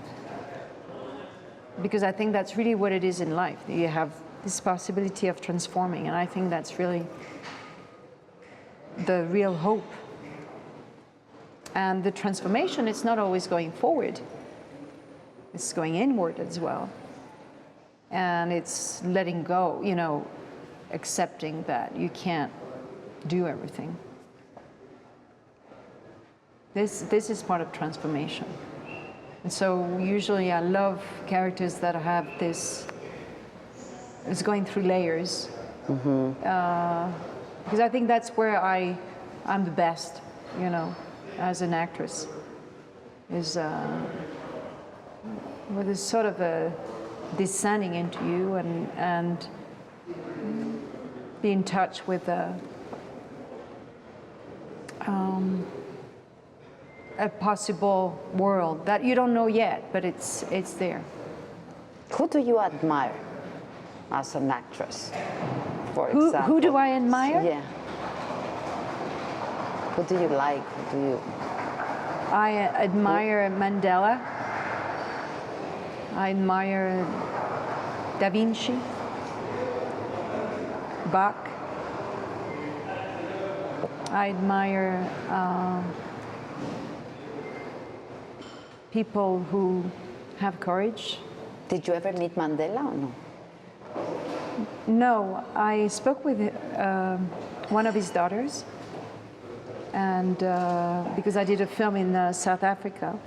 because I think that's really what it is in life. You have this possibility of transforming, and I think that's really the real hope. And the transformation is not always going forward. It's going inward as well. And it's letting go, you know, accepting that you can't do everything. This is part of transformation. And so usually I love characters that have this, it's going through layers. Because I think that's where I'm the best, you know, as an actress, is with this sort of a descending into you and be in touch with a possible world that you don't know yet, but it's there. Who do you admire as an actress, for example? Who do I admire? Yeah. Who do you like? Who do you... I admire Mandela. I admire Da Vinci, Bach. I admire people who have courage. Did you ever meet Mandela or no? No, I spoke with one of his daughters, and because I did a film in South Africa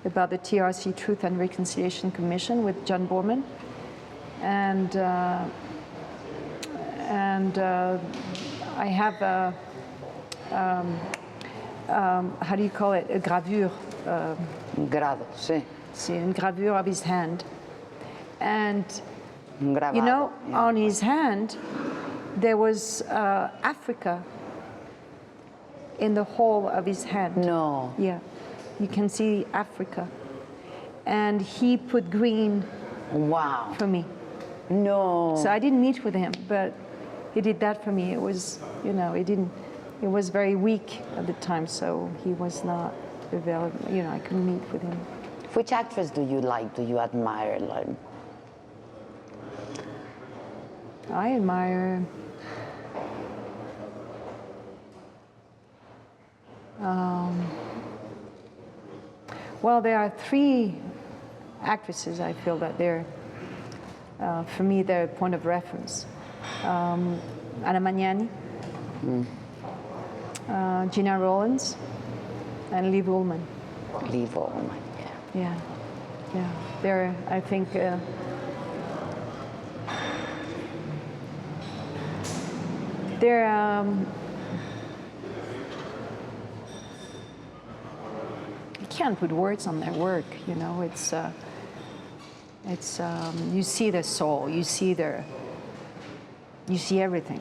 about the TRC Truth and Reconciliation Commission with John Borman, and I have a how do you call it, a gravure. Grado, sí. See, a gravure of his hand, and Grabado, you know, yeah. on his hand there was Africa in the whole of his hand. No. Yeah, you can see Africa, and he put green Wow. for me. No. So I didn't meet with him, but he did that for me. It was, you know, it was very weak at the time, so he was not available. You know, I couldn't meet with him. Which actress do you like? Do you admire? Like, I admire well, there are three actresses I feel that they're, for me, they're a point of reference. Anna Magnani, Gina Rollins, and Liv Ullmann. Liv Ullmann, yeah. Yeah, yeah. They're, I think, they're, you can't put words on their work, you know, it's you see their soul, you see everything,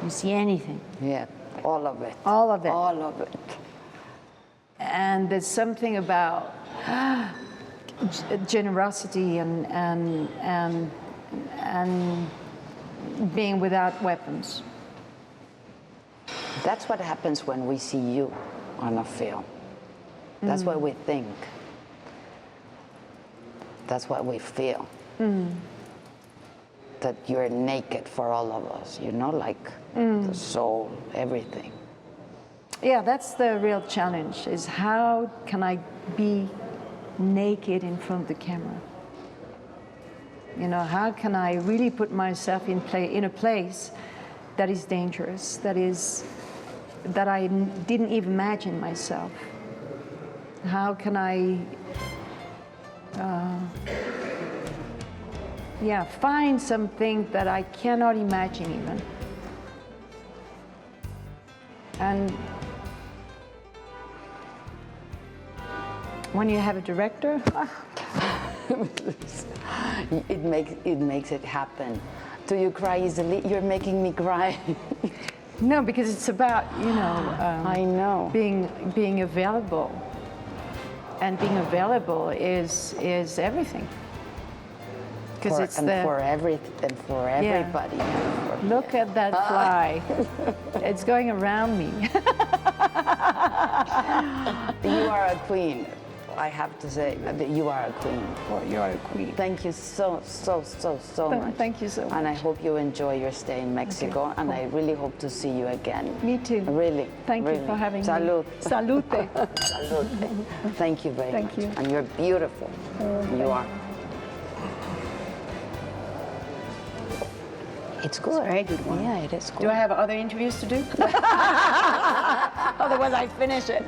you see anything. Yeah, all of it. All of it. All of it. And there's something about generosity and being without weapons. That's what happens when we see you on a film. That's what we think. That's what we feel. That you're naked for all of us, you know, like the soul, everything. Yeah, that's the real challenge, is how can I be naked in front of the camera? You know, how can I really put myself in a place that is dangerous, that I didn't even imagine myself? How can I find something that I cannot imagine even? And when you have a director, it makes it happen. Do you cry easily? You're making me cry. no, because it's about, you know, I know. being available, and being available is everything. Because it's for everybody. Yeah. Look at that fly. It's going around me. You are a queen. I have to say that you are a queen. Well, you are a queen. Thank you so much. Thank you so much. And I hope you enjoy your stay in Mexico. Okay, and cool. I really hope to see you again. Me too. Really. Thank really. you for having Salud. me. Salute. Salud. Thank you very Thank much. you. And you're beautiful. You are. It's good. It's a very good one. Yeah, it is good. Do I have other interviews to do? Otherwise, I finish it.